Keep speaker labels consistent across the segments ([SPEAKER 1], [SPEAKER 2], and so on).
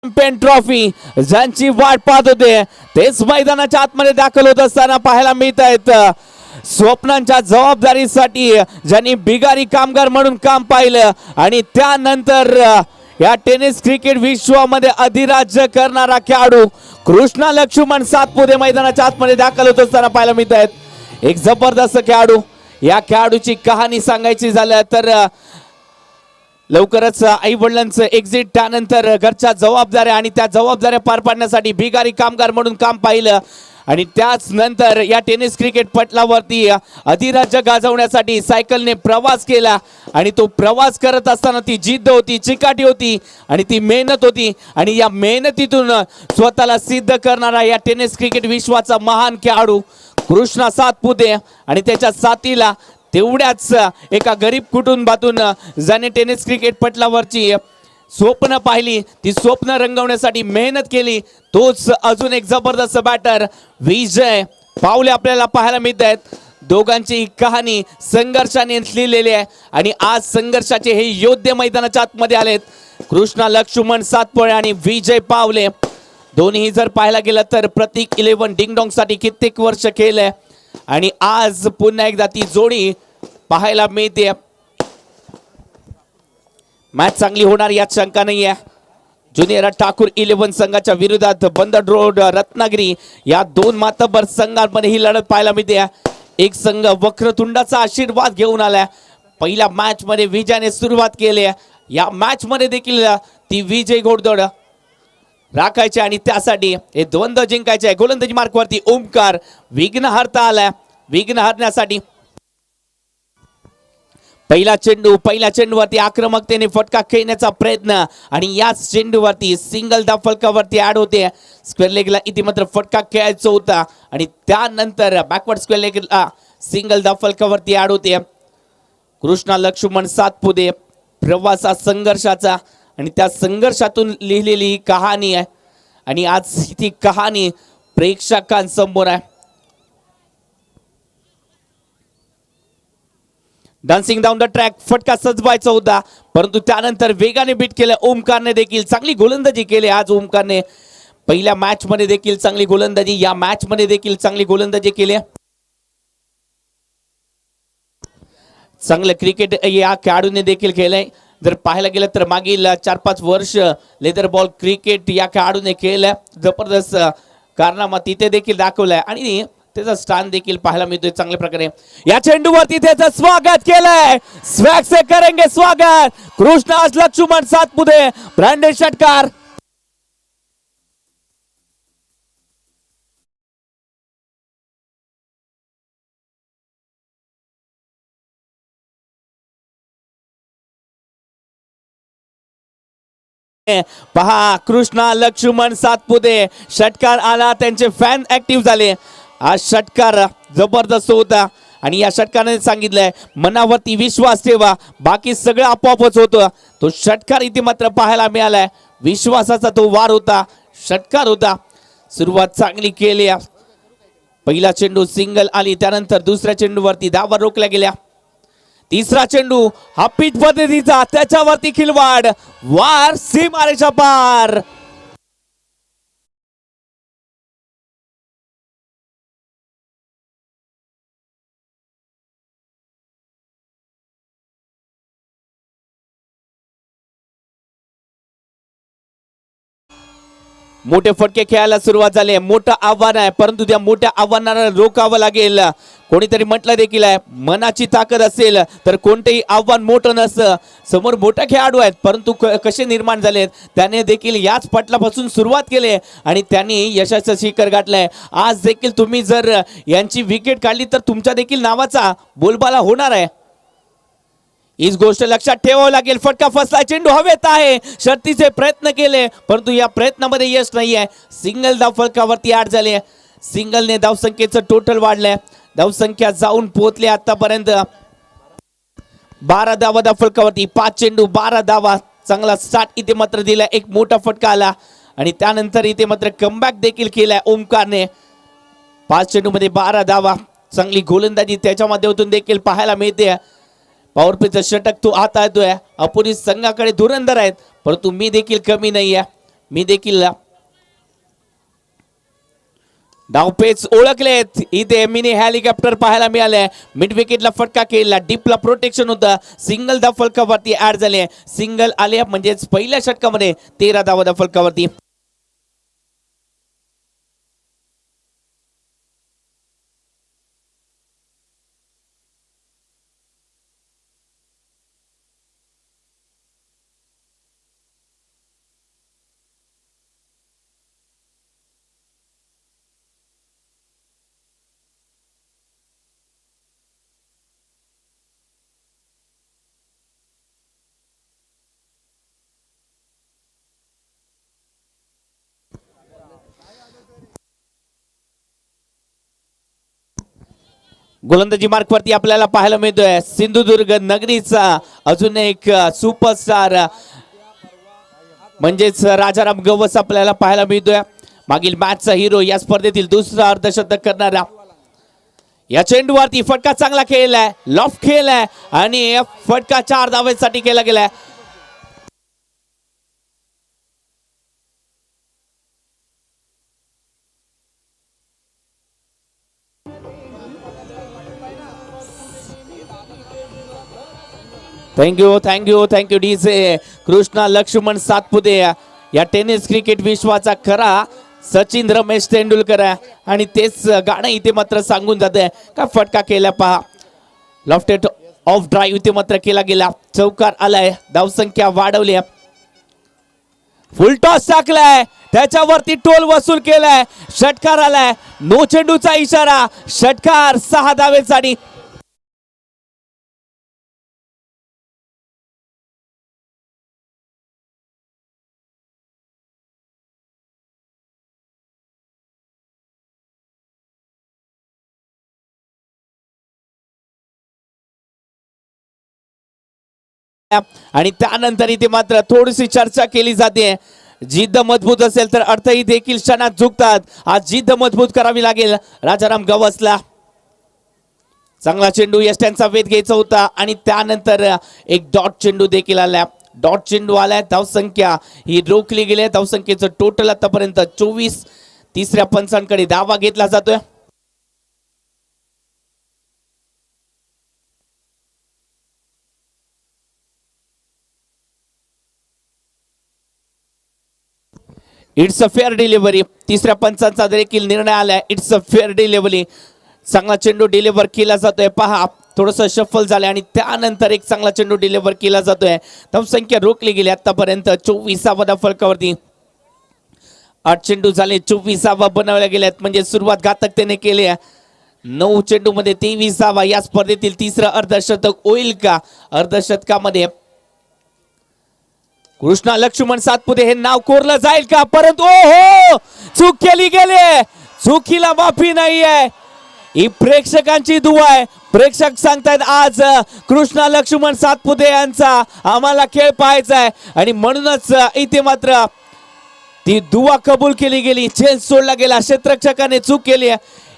[SPEAKER 1] Champion trophy ज्यांची वाट पाहत होते तेच मैदानाच्या आतमध्ये दाखल होत असताना पाहायला मिळत आहेत. स्वप्नांच्या जबाबदारीसाठी ज्यांनी बिगारी कामगार म्हणून काम पाहिलं आणि त्यानंतर या टेनिस क्रिकेट विश्वामध्ये अधिराज्य करणारा खेळाडू कृष्णा लक्ष्मण सातपुते मैदानाच्या आतमध्ये दाखल होत असताना पाहायला मिळत आहेत. एक जबरदस्त खेळाडू. या खेळाडूची कहाणी सांगायची झालं तर लवकरच आई वडिलांचं एक्झिट, त्यानंतर घरच्या जबाबदाऱ्या आणि त्या जबाबदाऱ्या पार पाडण्यासाठी बिगारी कामगार म्हणून काम पाहिलं आणि त्याच नंतर या टेनिस क्रिकेट पटलावरती अधिराज्य गाजवण्यासाठी सायकलने प्रवास केला आणि तो प्रवास करत असताना ती जिद्द होती, चिकाटी होती आणि ती मेहनत होती आणि या मेहनतीतून स्वतःला सिद्ध करणारा या टेनिस क्रिकेट विश्वाचा महान खेळाडू कृष्णा सातपुते आणि त्याच्या साथीला तेवढ्याच एका गरीब कुटुंबातून ज्याने टेनिस क्रिकेट पटलावरची स्वप्न पाहिली, ती स्वप्न रंगवण्यासाठी मेहनत केली, तोच अजून एक जबरदस्त बॅटर विजय पावले आपल्याला पाहायला मिळत आहेत. दोघांची कहाणी संघर्षाने लिहिलेली आहे आणि आज संघर्षाचे हे योद्धे मैदानाच्या आतमध्ये आलेत. कृष्णा लक्ष्मण सातपुते आणि विजय पावले दोन्ही जर पाहायला गेलं तर प्रतीक 11 डिंगडॉंग साठी कित्येक वर्ष केलंय आणि आज पुन्हा एकदा ती जोडी पाहायला मिळते. मॅच चांगली होणार यात शंका नाही आहे. ज्युनियर ठाकूर 11 संघाच्या विरोधात बंदर रोड रत्नागिरी या दोन मातबर संघांमध्ये ही लढत पाहायला मिळते. एक संघ वक्रतुंडाचा आशीर्वाद घेऊन आलाय. पहिल्या मॅच मध्ये विजयाने सुरुवात केली. या मॅच मध्ये देखील ती विजय घोडदौड राखायचे आणि त्यासाठी हे द्वंद्व जिंकायचे आहे. गोलंदाजी मार्कवरती ओमकार विघ्न हरता आलाय. विघ्न हरण्यासाठी पहिल्या चेंडूवरती आक्रमकतेने फटका खेळण्याचा प्रयत्न आणि याच चेंडूवरती सिंगल दा फलकावरती ऍड होते. स्क्वेअर लेगला इथे मात्र फटका खेळायचा होता आणि त्यानंतर बॅकवर्ड स्क्वेअर लेगला सिंगल दा फलकावरती ऍड होते. कृष्णा लक्ष्मण सातपुते प्रवासा संघर्षाचा आणि त्या संघर्षातून लिहिलेली ही कहाणी आहे आणि आज ती कहाणी प्रेक्षकांसमोर आहे. डान्सिंग डाऊन द ट्रॅक फटका सजवायचा होता परंतु त्यानंतर वेगाने बीट केलं. ओमकारने देखील चांगली गोलंदाजी केली. आज ओमकारने पहिल्या मॅच मध्ये देखील चांगली गोलंदाजी, या मॅच मध्ये देखील चांगली गोलंदाजी केली. चांगलं क्रिकेट या खेळाडूने देखील केलंय. जर पाहायला गेलं तर मागील 4-5 वर्ष लेदर बॉल क्रिकेट या खेळाडूने केलंय. जबरदस्त कारनामा तिथे देखील दाखवलाय आणि त्याचा स्थान देखील पाहायला मिळतोय चांगल्या प्रकारे. या चेंडूवरती त्याचं स्वागत केलंय. स्वॅग से करेंगे स्वागत कृष्णा लक्ष्मण सातपुते. ब्रँडेड षटकार. पहा कृष्णा लक्ष्मण सातपुते षटकार आला, त्यांचे फॅन ऍक्टिव्ह झाले. हा षटकार जबरदस्त होता आणि या षटकाराने सांगितलंय मनावरती विश्वास ठेवा, बाकी सगळं आपोआपच होतं. तो षटकार इथे मात्र पाहायला मिळालाय. विश्वासाचा तो वार होता, षटकार होता. सुरुवात चांगली केली. पहिला चेंडू सिंगल आली, त्यानंतर दुसऱ्या चेंडूवरती धावा रोखल्या गेल्या. तिसरा चेंडू हा पिच पद्धतीचा, त्याच्यावरती खिलवाड, वार सीमारेषा पार. मोठे फटके खेळायला सुरुवात झाली. मोठं आव्हान आहे परंतु त्या मोठ्या आव्हानाला रोखावं लागेल. कोणीतरी म्हटलं देखील आहे मनाची ताकद असेल तर कोणतेही आव्हान मोठं नसतं. समोर मोठे खेळाडू आहेत परंतु कसे निर्माण झालेत त्याने देखील याच पटलापासून सुरुवात केली आणि त्यांनी यशाचं शिखर गाठलंय. आज देखील तुम्ही जर यांची विकेट काढली तर तुमच्या देखील नावाचा बोलबाला होणार आहे. हीच गोष्ट लक्षात ठेवावं लागेल. फटका फसला, चेंडू हवेत आहे, शर्तीचे प्रयत्न केले परंतु या प्रयत्नामध्ये यश नाही आहे. सिंगल धाव फलकावरती ऍड झाले. सिंगलने धावसंख्येचं टोटल वाढलंय. धावसंख्या जाऊन पोहोचले आतापर्यंत 12 धावा धाव फलकावरती. 5 चेंडू 12 धावा. चांगला स्टार्ट इथे मात्र दिला. एक मोठा फटका आला आणि त्यानंतर इथे मात्र कमबॅक देखील केलाय ओमकारने. 5 चेंडू मध्ये 12 धावा. चांगली गोलंदाजी त्याच्या माध्यमातून देखील पाहायला मिळते. पॉवर प्लेचं षटक तो आता येतोय. अपोजिट संघाकडे धुरंधर आहेत परंतु मी देखील कमी नाही आहे. मी देखील डावपेच ओळखलेत. इथे मिनी हेलिकॉप्टर पाहायला मिळाले. मिड विकेटला फटका केला, डीपला प्रोटेक्शन होतं, सिंगल धाव फलकावरती ऍड झाले. सिंगल आले म्हणजेच पहिल्या षटकामध्ये 13 धावा फलकावरती. गोलंदाजी मार्क वरती आपल्याला पाहायला मिळतोय सिंधुदुर्ग नगरीचा अजून एक सुपरस्टार म्हणजेच राजाराम गवस आपल्याला पाहायला मिळतोय. मागील मॅचचा हिरो, या स्पर्धेतील दुसरा अर्धशतक करणारा. या चेंडूवरती फटका चांगला खेळलाय, लॉफ्ट खेळलाय आणि फटका 4 धावांसाठी केला गेलाय. Thank you DJ Krishna Laxman Satpute. या टेनिस क्रिकेट विश्वाचा खरा सचिन रमेश तेंडुलकर आणि तेच गाणं इथे मात्र सांगून जाते का फटका केला पहा. लॉफ्टेड ऑफ ड्राईव्ह इथे मात्र केला गेला. चौकार आलाय, धावसंख्या वाढवली. फुल टॉस टाकलाय, त्याच्यावरती टोल वसूल केलाय. षटकार आलाय, नो चेंडूचा इशारा. षटकार 6 धावेसाठी. आणि त्यानंतर इथे मात्र थोडीशी चर्चा केली जाते. जिद्द मजबूत असेल तर अर्थही देखील क्षणात झुकतात. आज जिद्द मजबूत करावी लागेल राजाराम गवसला. चांगला चेंडू यष्ट्यांचा वेध घ्यायचा होता आणि त्यानंतर एक डॉट चेंडू देखील आला. डॉट चेंडू आलाय, धावसंख्या ही रोखली गेली. धावसंख्येचं टोटल आतापर्यंत 24. तिसऱ्या पंचांकडे धावा घेतला जातोय. It's a fair delivery. तिसऱ्या पंचांचा देखील निर्णय आलाय. It's a fair delivery. चांगला चेंडू डिलिव्हर केला जातोय. पहा थोडंसं शफल झालंय आणि त्यानंतर एक चांगला चेंडू डिलिव्हर केला जातोय. धावसंख्या रोखली गेली आतापर्यंत 24व्या फलकावरती. 8 चेंडू झाले, 24 बनवल्या गेल्यात म्हणजे सुरुवात घातकतेने केली. 9 चेंडू मध्ये 23 या स्पर्धेतील तिसरं अर्धशतक होईल का? अर्धशतकामध्ये कृष्णा लक्ष्मण सातपुते हे नाव कोरलं जाईल का? परंतु ओहो, चूक केली गेली. चुकीला माफी नाहीये. ही प्रेक्षकांची दुआ आहे. प्रेक्षक सांगतायत आज कृष्णा लक्ष्मण सातपुते यांचा आम्हाला खेळ पाहायचा आहे आणि म्हणूनच इथे मात्र ती दुआ कबूल केली गेली. चेल सोडला गेला. क्षेत्ररक्षकाने चूक केली.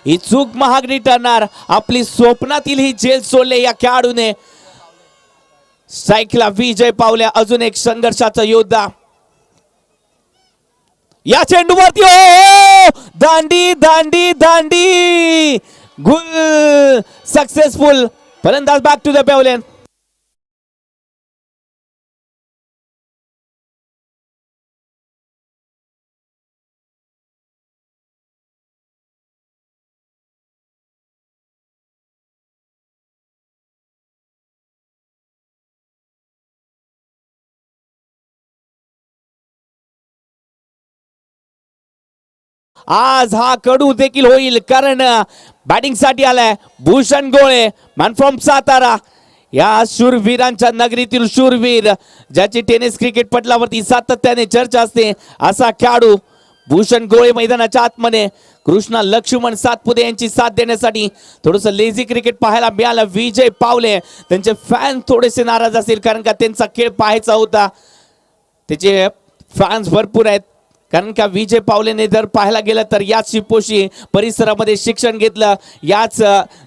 [SPEAKER 1] ही चूक महागडी ठरणार. आपली स्वप्नातील ही जेल सोडले या खेळाडूने. स्ट्राईकला विजय पावल्या. अजून एक संघर्षाचा योद्धा. या चेंडूवरती दांडी दांडी दांडी गुल. सक्सेसफुल. फलंदाज बॅक टू द पॅव्हलियन. आज हा कडू देखील होईल कारण बॅटिंग साठी आलाय भूषण गोळे, मॅन फ्रॉम सातारा. या शूरवीरांच्या नगरीतील शूरवीर, ज्याची टेनिस क्रिकेट पटलावरती सातत्याने चर्चा असते, असा खेळाडू भूषण गोळे मैदानाच्या आतमध्ये कृष्णा लक्ष्मण सातपुते यांची साथ देण्यासाठी थोडंसं लेझी क्रिकेट पाहायला मिळालं. विजय पावले. त्यांचे फॅन थोडेसे नाराज असतील कारण का त्यांचा खेळ पाहायचा होता. त्याचे फॅन्स भरपूर आहेत कारण का विजय पावलेने जर पाहायला गेलं तर याच शिपोशी परिसरामध्ये शिक्षण घेतलं, याच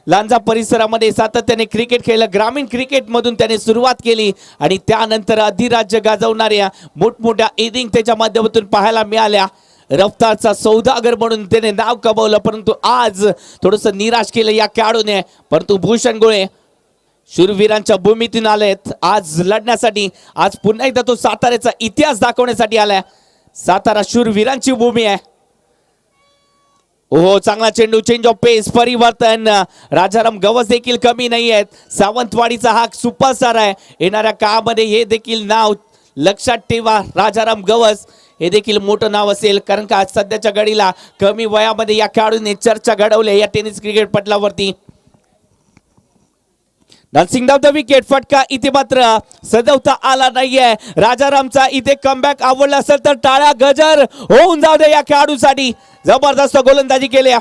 [SPEAKER 1] लांजा परिसरामध्ये सातत्याने क्रिकेट खेळलं, ग्रामीण क्रिकेटमधून त्याने सुरुवात केली आणि त्यानंतर अधिराज्य गाजवणाऱ्या मोठमोठ्या इनिंग त्याच्या माध्यमातून पाहायला मिळाल्या. रफ्तारचा सौदागर म्हणून त्याने नाव कमावलं, परंतु आज थोडंसं निराश केलं या खेळाडूने. परंतु भूषण गोळे शूरवीरांच्या भूमीतून आलेत आज लढण्यासाठी. आज पुन्हा एकदा तो साताऱ्याचा इतिहास दाखवण्यासाठी आलाय. सातारा शूरवीरांची भूमी आहे. ओहो, चांगला चेंडू, चेंज ऑफ पेस, परिवर्तन. राजाराम गवस देखील कमी नाही आहेत. सावंतवाडीचा हा सुपरस्टार आहे. येणाऱ्या काळामध्ये हे देखील नाव लक्षात ठेवा. राजाराम गवस हे देखील मोठं नाव असेल, कारण का सध्याच्या घडीला कमी वयामध्ये या खेळाडूने चर्चा घडवली या टेनिस क्रिकेट पटलावरती. डान्सिंग डाउन द विकेट, फटका इथे मात्र सजवता आला नाहीये. राजारामचा इथे कमबॅक आवडला असेल तर टाळ्या गजर होऊन जाऊ दे या खेळाडूसाठी. जबरदस्त गोलंदाजी केली.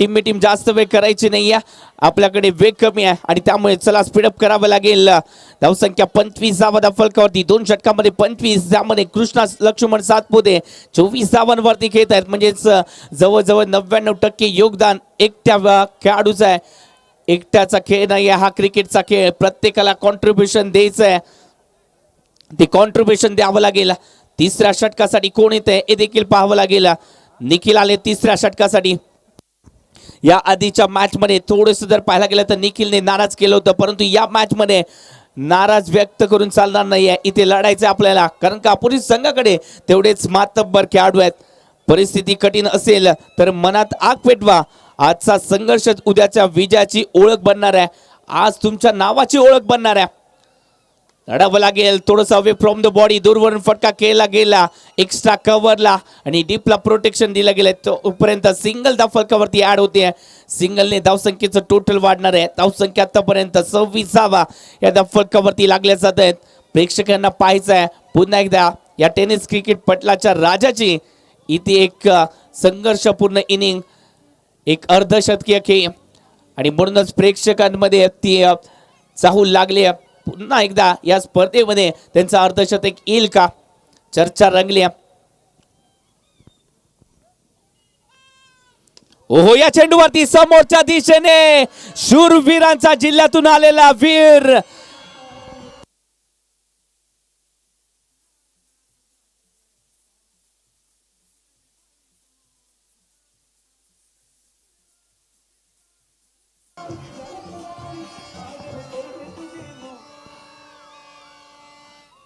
[SPEAKER 1] टीम जास्त वेग करायची नाहीये, आपल्याकडे वेग कमी आहे आणि त्यामुळे चला स्पीडअप करावं लागेल. धावसंख्या 25 धावा फलकावरती, 2 षटकामध्ये 25, त्यामध्ये कृष्णा लक्ष्मण सातपुते 24 धावांवरती खेळत आहेत. म्हणजेच जवळजवळ 99% योगदान एकट्या खेळाडूचं आहे. एकट्याचा खेळ नाही हा क्रिकेटचा खेळ. प्रत्येकाला कॉन्ट्रीब्युशन द्यायचं आहे, ते कॉन्ट्रीब्युशन द्यावं लागेल. तिसऱ्या षटकासाठी कोण येतंय हे देखील पाहावं लागेल. निखिल आले तिसऱ्या षटकासाठी. या आधीच्या मॅच मध्ये थोडस जर पाहायला गेलं तर निखिलने नाराज केलं होतं, परंतु या मॅच मध्ये नाराज व्यक्त करून चालणार नाहीये. इथे लढायचं आपल्याला, कारण का अपोजिट संघाकडे तेवढेच मातब्बर खेळाडू आहेत. परिस्थिती कठीण असेल तर मनात आग पेटवा. आजचा संघर्ष उद्याच्या विजयाची ओळख बनणार आहे. आज तुमच्या नावाची ओळख बनणार आहे. लढावं लागेल. थोडस अवे फ्रॉम द बॉडी, दूरवरून फटका केला गेला, एक्स्ट्रा कव्हरला आणि डीपला प्रोटेक्शन दिलं गेलं. तोपर्यंत सिंगल धाव फलकावरती ऍड होते. सिंगलने धावसंख्येचं टोटल वाढणार आहे. धावसंख्या आतापर्यंत 26 या धाव फलकावरती लागल्या जात आहेत. प्रेक्षकांना पाहायचं आहे पुन्हा एकदा या टेनिस क्रिकेट पटलाच्या राजाची इथे एक संघर्षपूर्ण इनिंग, एक अर्धशतकीय खेळ आणि म्हणूनच प्रेक्षकांमध्ये ती चाहूल लागली. पुन्हा एकदा या स्पर्धेमध्ये त्यांचा अर्धशतक येईल का, चर्चा रंगली. ओहो, या चेंडूवरती समोरच्या दिशेने शूरवीरांचा जिल्ह्यातून आलेला वीर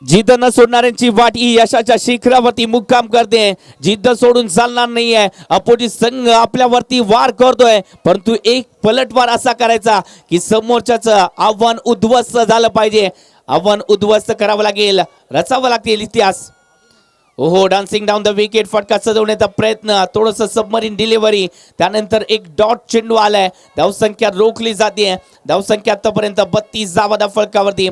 [SPEAKER 1] जिद्द न सोडणाऱ्यांची वाट ही यशाच्या शिखरावरती मुक्काम करते. जिद्द सोडून चालणार नाहीये. अपोजिट संघ आपल्यावरती वार करतोय, परंतु एक पलटवार असा करायचा की समोरच्याच आव्हान उद्ध्वस्त झालं पाहिजे. आव्हान उद्ध्वस्त करावं लागेल, रचावं लागेल इतिहास. ओहो, डान्सिंग डाऊन द विकेट, फटका सजवण्याचा प्रयत्न, थोडस सबमरीन डिलिव्हरी, त्यानंतर एक डॉट चेंडू आलाय. धावसंख्या रोखली जाते. धावसंख्या आतापर्यंत 32 धावा फलकावरती.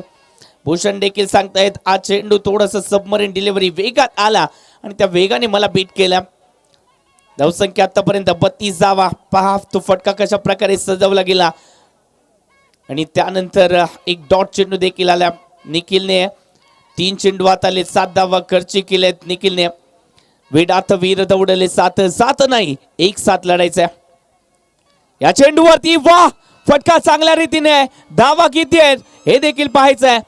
[SPEAKER 1] भूषण देखील सांगतायत आज चेंडू थोडस सबमरीन डिलिव्हरी वेगात आला आणि त्या वेगाने मला बीट केला. धावसंख्या आतापर्यंत 32 धावा. पहा तो फटका कशा प्रकारे सजवला गेला आणि त्यानंतर एक डॉट चेंडू देखील आला. निखिलने 3 चेंडू हात आले, 7 धावा खर्ची केलेत. निखिलने वेडात वीर दौडले 7 नाही 1-7 लढायचं. या चेंडूवरती वाह, फटका चांगल्या रीतीने. धावा किती आहेत हे देखील पाहायचं आहे.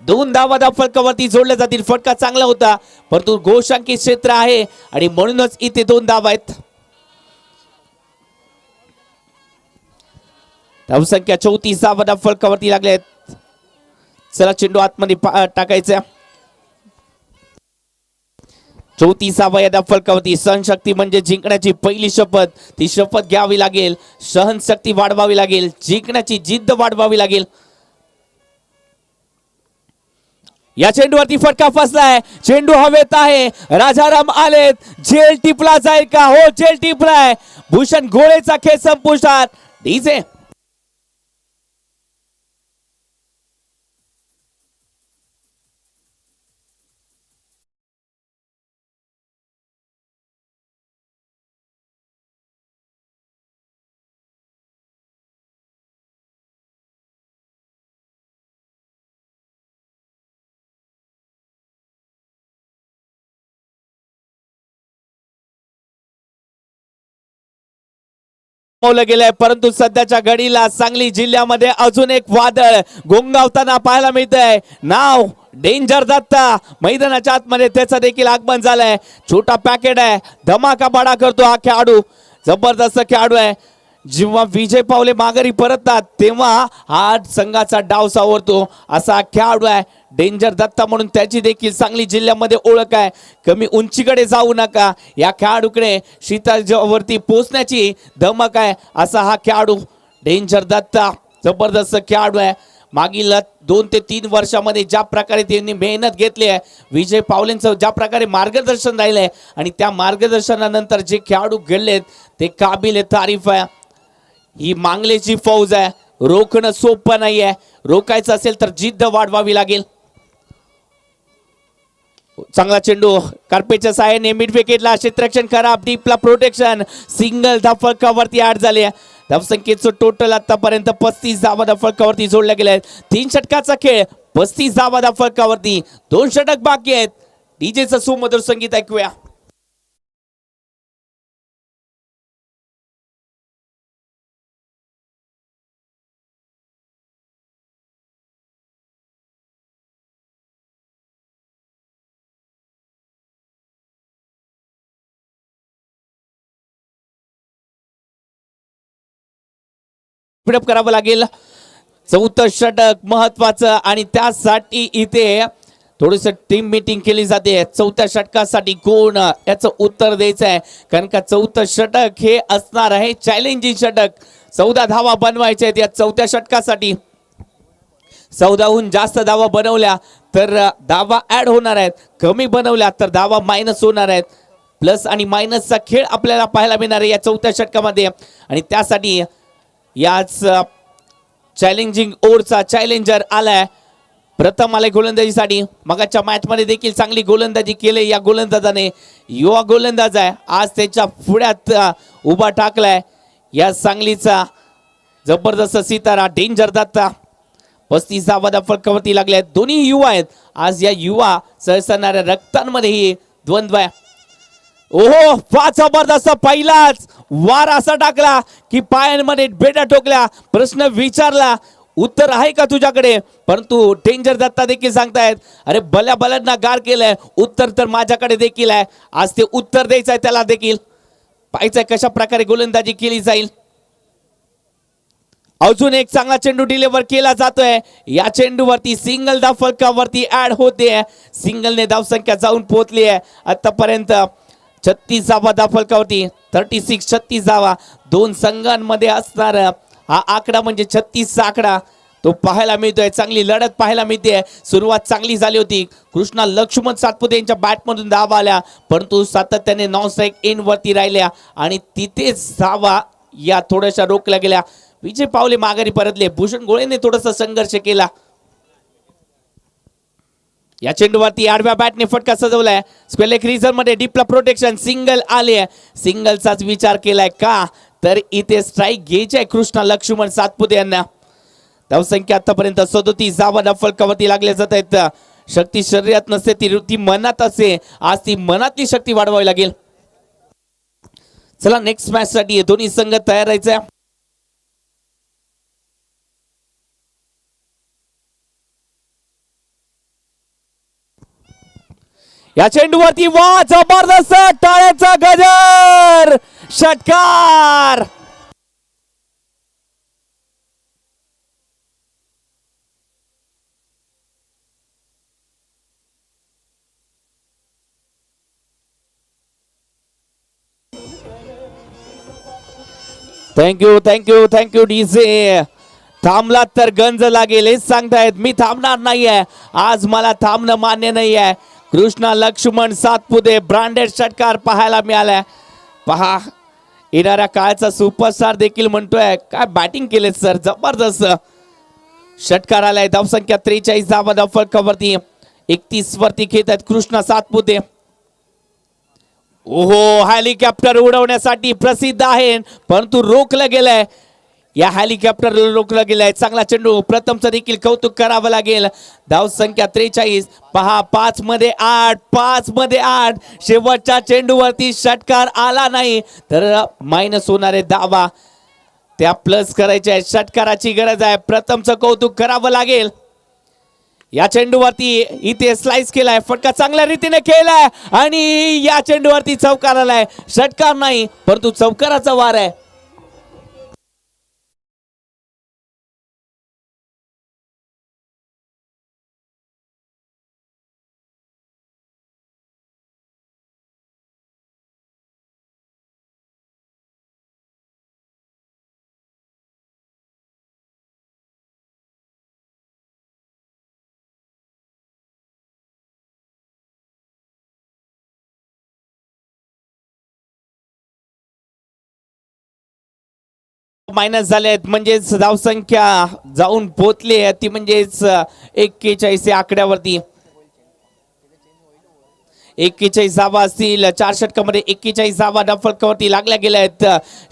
[SPEAKER 1] 2 धावा फलकावरती जोडल्या जातील. फटका चांगला होता, परंतु गोशांकित क्षेत्र आहे आणि म्हणूनच इथे 2 धावा आहेत. धावसंख्या 34 धावा फलकावरती लागल्या आहेत. चला चेंडू आतमध्ये टाकायचा. 34 या फलकावरती. सहनशक्ती म्हणजे जिंकण्याची पहिली शपथ. ती शपथ घ्यावी लागेल. सहनशक्ती वाढवावी लागेल. जिंकण्याची जिद्द वाढवावी लागेल. या चेंडूवरती फटका फसलाय, चेंडू हवेत आहे, राजाराम आलेत, झेल टिपला जाईल का? हो, झेल टिपलाय. भूषण गोळेचा खेळ संपुष्टात. डीजे गेलाय, परंतु सध्याच्या घडीला सांगली जिल्ह्यामध्ये अजून एक वादळ घोंगावताना पाहायला मिळतंय. नाव डेंजर दत्ता. मैदानाच्या आतमध्ये त्याचं देखील आगमन झालंय. छोटा पॅकेट आहे, धमाका बडा करतो हा खेळाडू. जबरदस्त खेळाडू आहे. जेव्हा विजय पावले माघारी परततात तेव्हा हा संघाचा डाव सावरतो असा खेळाडू आहे. डेंजर दत्ता म्हणून त्याची देखील सांगली जिल्ह्यामध्ये ओळख आहे. कमी उंचीकडे जाऊ नका, या खेळाडूकडे शीतलवरती पोहोचण्याची धमक आहे असा हा खेळाडू डेंजर दत्ता. जबरदस्त खेळाडू आहे. मागील 2 ते 3 वर्षामध्ये ज्या प्रकारे त्यांनी मेहनत घेतली आहे, विजय पावलेंचं ज्या प्रकारे मार्गदर्शन राहिलंय आणि त्या मार्गदर्शनानंतर जे खेळाडू घडलेत ते काबिल तारीफ आहे. ही मांगलेची फौज आहे, रोखणं सोपं नाही आहे. रोखायचं असेल तर जिद्द वाढवावी लागेल. चांगला चेंडू कार्पेटच्या साहाय्याने मिड विकेटला क्षेत्ररक्षण खराब, डीपला प्रोटेक्शन, सिंगल धाफळकावरती ऍड झाले. धावसंख्येचं टोटल आतापर्यंत 35 धावा धाफळकावरती जोडल्या गेल्या आहेत. 3 षटकाचा खेळ, 35 धावा धाफळकावरती, 2 षटक बाकी आहेत. डीजेचं सुमधुर संगीत ऐकूया. स्पीडअप करावं लागेल. 4थं षटक महत्वाचं आणि त्यासाठी इथे थोडस टीम मीटिंग केली जाते. 4थ्या षटकासाठी कोण याचं उत्तर द्यायचं आहे, कारण का 4थं षटक हे असणार आहे चॅलेंजिंग षटक. 14 धावा बनवायच्या आहेत या 4थ्या षटकासाठी. 14हून जास्त धावा बनवल्या तर धावा ऍड होणार आहेत, कमी बनवल्या तर धावा मायनस होणार आहेत. प्लस आणि मायनसचा खेळ आपल्याला पाहायला मिळणार आहे या 4थ्या षटकामध्ये. आणि त्यासाठी याच चॅलेंजिंग ओव्हरचा चॅलेंजर आलाय. प्रथम आलाय गोलंदाजीसाठी. मगाच्या मॅच मध्ये देखील चांगली गोलंदाजी केली या गोलंदाजाने. युवा गोलंदाज आहे, आज त्याच्या पुढ्यात उभा टाकलाय या सांगलीचा जबरदस्त सितारा डेंजर दत्ता. 35 धावा फलकावरती लागल्या. दोन्ही युवा आहेत. आज या युवा सळसळणाऱ्या रक्तांमध्ये ही द्वंद्व आहे. ओहो, फार जबरदस्त पहिलाच वार असा टाकला की पायांमध्ये बेड्या ठोकल्या. प्रश्न विचारला, उत्तर आहे का तुझ्याकडे? परंतु डेंजर दत्ता देखील सांगतायत, अरे भल्या भल्यांना गार केलंय, उत्तर तर माझ्याकडे देखील आहे. आज ते उत्तर द्यायचं आहे त्याला देखील. पाहायचंय कशा प्रकारे गोलंदाजी केली जाईल. अजून एक चांगला चेंडू डिलिव्हर केला जातोय. या चेंडूवरती सिंगल धाव फलकावरती ऍड होते. सिंगलने धावसंख्या जाऊन पोहोचली आहे आतापर्यंत 36 धावा धाव फलकावरती. 36 धावा. 2 संघांमध्ये असणार हा आकडा म्हणजे 36 आकडा तो पाहायला मिळतोय. चांगली लढत पाहायला मिळते. सुरुवात चांगली झाली होती. कृष्णा लक्ष्मण सातपुते यांच्या बॅटमधून धावा आल्या, परंतु सातत्याने नॉन स्ट्राईक इन वरती राहिल्या आणि तिथेच धावा या थोड्याशा रोखल्या गेल्या. विजय पावले माघारी परतले. भूषण गोळेने थोडासा संघर्ष केला. या चेंडूवरती आडव्या बॅटने फटका सजवलाय. स्क्वेअर लेग रिझन मध्ये डीपला प्रोटेक्शन, सिंगल आले. सिंगलचाच विचार केलाय का? तर इथे स्ट्राईक घ्यायची आहे कृष्णा लक्ष्मण सातपुते यांना. धावसंख्या आतापर्यंत 37 धावा फलकावरती लागल्या जात आहेत. शक्ती शरीरात नसते ती मनात असते. आज ती मनातली शक्ती वाढवावी लागेल. चला नेक्स्ट मॅच साठी दोन्ही संघ तयार राहायचे. या चेंडूवरती वा जबरदस्त टाळ्याचा गजर, षटकार. Thank you DJ. थांबलात तर गंज लागेल हेच सांगतायत. मी थांबणार नाहीये, आज मला थांबणं मान्य नाहीये. कृष्णा लक्ष्मण सातपुते ब्रँडेड षटकार पाहायला मिळालाय. पहा येणाऱ्या काळचा सुपरस्टार देखील म्हणतोय काय बॅटिंग केले सर, जबरदस्त षटकार आलाय. धावसंख्या 43 धावा फलकावरती 31 वरती खेळत आहेत कृष्णा सातपुते. ओहो हेलिकॉप्टर उडवण्यासाठी प्रसिद्ध आहे, परंतु रोखलं गेलंय. या हेलिकॉप्टर रोखलं गेलंय. चांगला चेंडू, प्रथमचं देखील कौतुक करावं लागेल. धावसंख्या 43. पहा 5 मध्ये 8, 5 मध्ये 8. शेवटच्या चेंडूवरती षटकार आला नाही तर मायनस होणारे धावा त्या प्लस करायच्या आहेत. षटकाराची गरज आहे, प्रथमचं कौतुक करावं लागेल. या चेंडूवरती इथे स्लाइस केलाय, फटका चांगल्या रीतीने खेळलाय आणि या चेंडूवरती चौकार आलाय. षटकार नाही परंतु चौकाराचा वार आहे. मायनस झाले आहेत, म्हणजेच धावसंख्या जाऊन पोहोचली आहे ती म्हणजेच 41 या आकड्यावरती. 41 धावा असतील. 4 षटकामध्ये 41 धावा फलकावरती लागल्या गेल्या आहेत.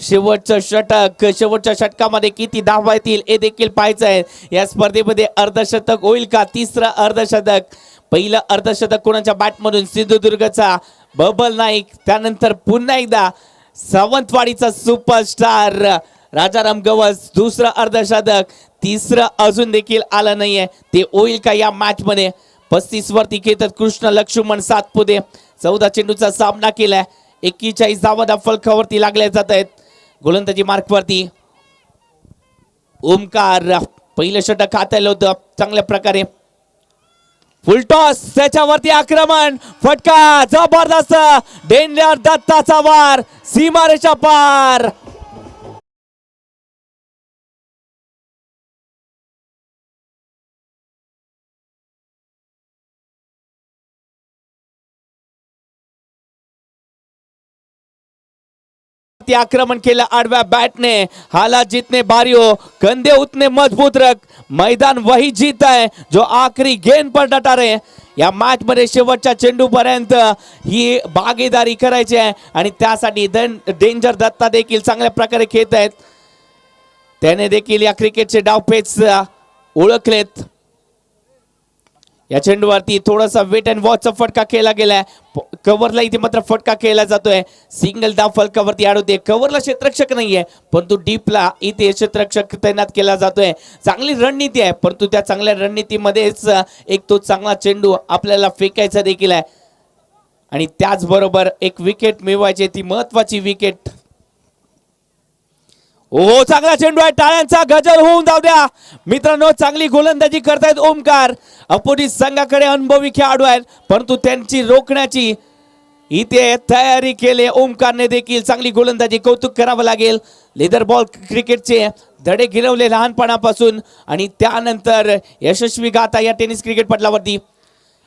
[SPEAKER 1] शेवटचं षटक, शेवटच्या षटकामध्ये किती धावा येतील हे देखील पाहायचं आहे. या स्पर्धेमध्ये अर्धशतक होईल का? तिसरं अर्धशतक. पहिलं अर्धशतक कोणाच्या बॅटमधून? सिंधुदुर्गचा बबल नाईक. त्यानंतर पुन्हा एकदा सावंतवाडीचा सुपरस्टार राजाराम गवस. दुसरं अर्धशतक, तिसरं अजून देखील आलं नाहीये. ते होईल का या मॅच मध्ये? 35 वरती खेळतात कृष्ण लक्ष्मण सातपुते. 14 चेंडूचा सामना केलाय. 41 धावा फलकावरती लागल्या जात आहेत. गोलंदाजी मार्क वरती ओमकार पहिलं षटक हाताळलं होतं चांगल्या प्रकारे. फुलटॉस, त्याच्यावरती आक्रमण, फटका जबरदस्त. डेंजर दत्ताचा वार सीमारेषा पार. आक्रमण केलं आडव्या बॅटने. हाला जीतने बारियो, कंधे उतने मजबूत रख, मैदान वही जीता है जो आखरी गेंद पर डटा रहे. या मॅच मध्ये शेवटच्या चेंडू पर्यंत ही भागीदारी करायची आहे आणि त्यासाठी डेंजर दत्ता देखील चांगल्या प्रकारे खेळत आहेत. त्याने देखील या क्रिकेटचे डावपेच ओळखलेत. या चेंडूवरती थोडासा वेट अँड वॉचचा फटका केला गेलाय. कव्हरला इथे मात्र फटका केला जातोय. सिंगल धाव फलकावरती आड होते. कव्हरला क्षेत्ररक्षक नाहीये परंतु डीपला इथे क्षेत्ररक्षक तैनात केला जातोय. चांगली रणनीती आहे परंतु त्या चांगल्या रणनीतीमध्येच एक तो चांगला चेंडू आपल्याला फेकायचा देखील आहे आणि त्याचबरोबर एक विकेट मिळवायची, ती महत्वाची विकेट. ओ चांगला चेंडू आहे, टाळ्यांचा गजर होऊन जाऊ द्या मित्रांनो. चांगली गोलंदाजी करतायत ओमकार. अपोजिट संघाकडे अनुभवी खेळाडू आहेत परंतु त्यांची रोखण्याची इथे तयारी केली ओमकारने देखील. चांगली गोलंदाजी, कौतुक करावं लागेल. लेदर बॉल क्रिकेटचे धडे गिरवले लहानपणापासून आणि त्यानंतर यशस्वी गाथा या टेनिस क्रिकेट पटलावरती.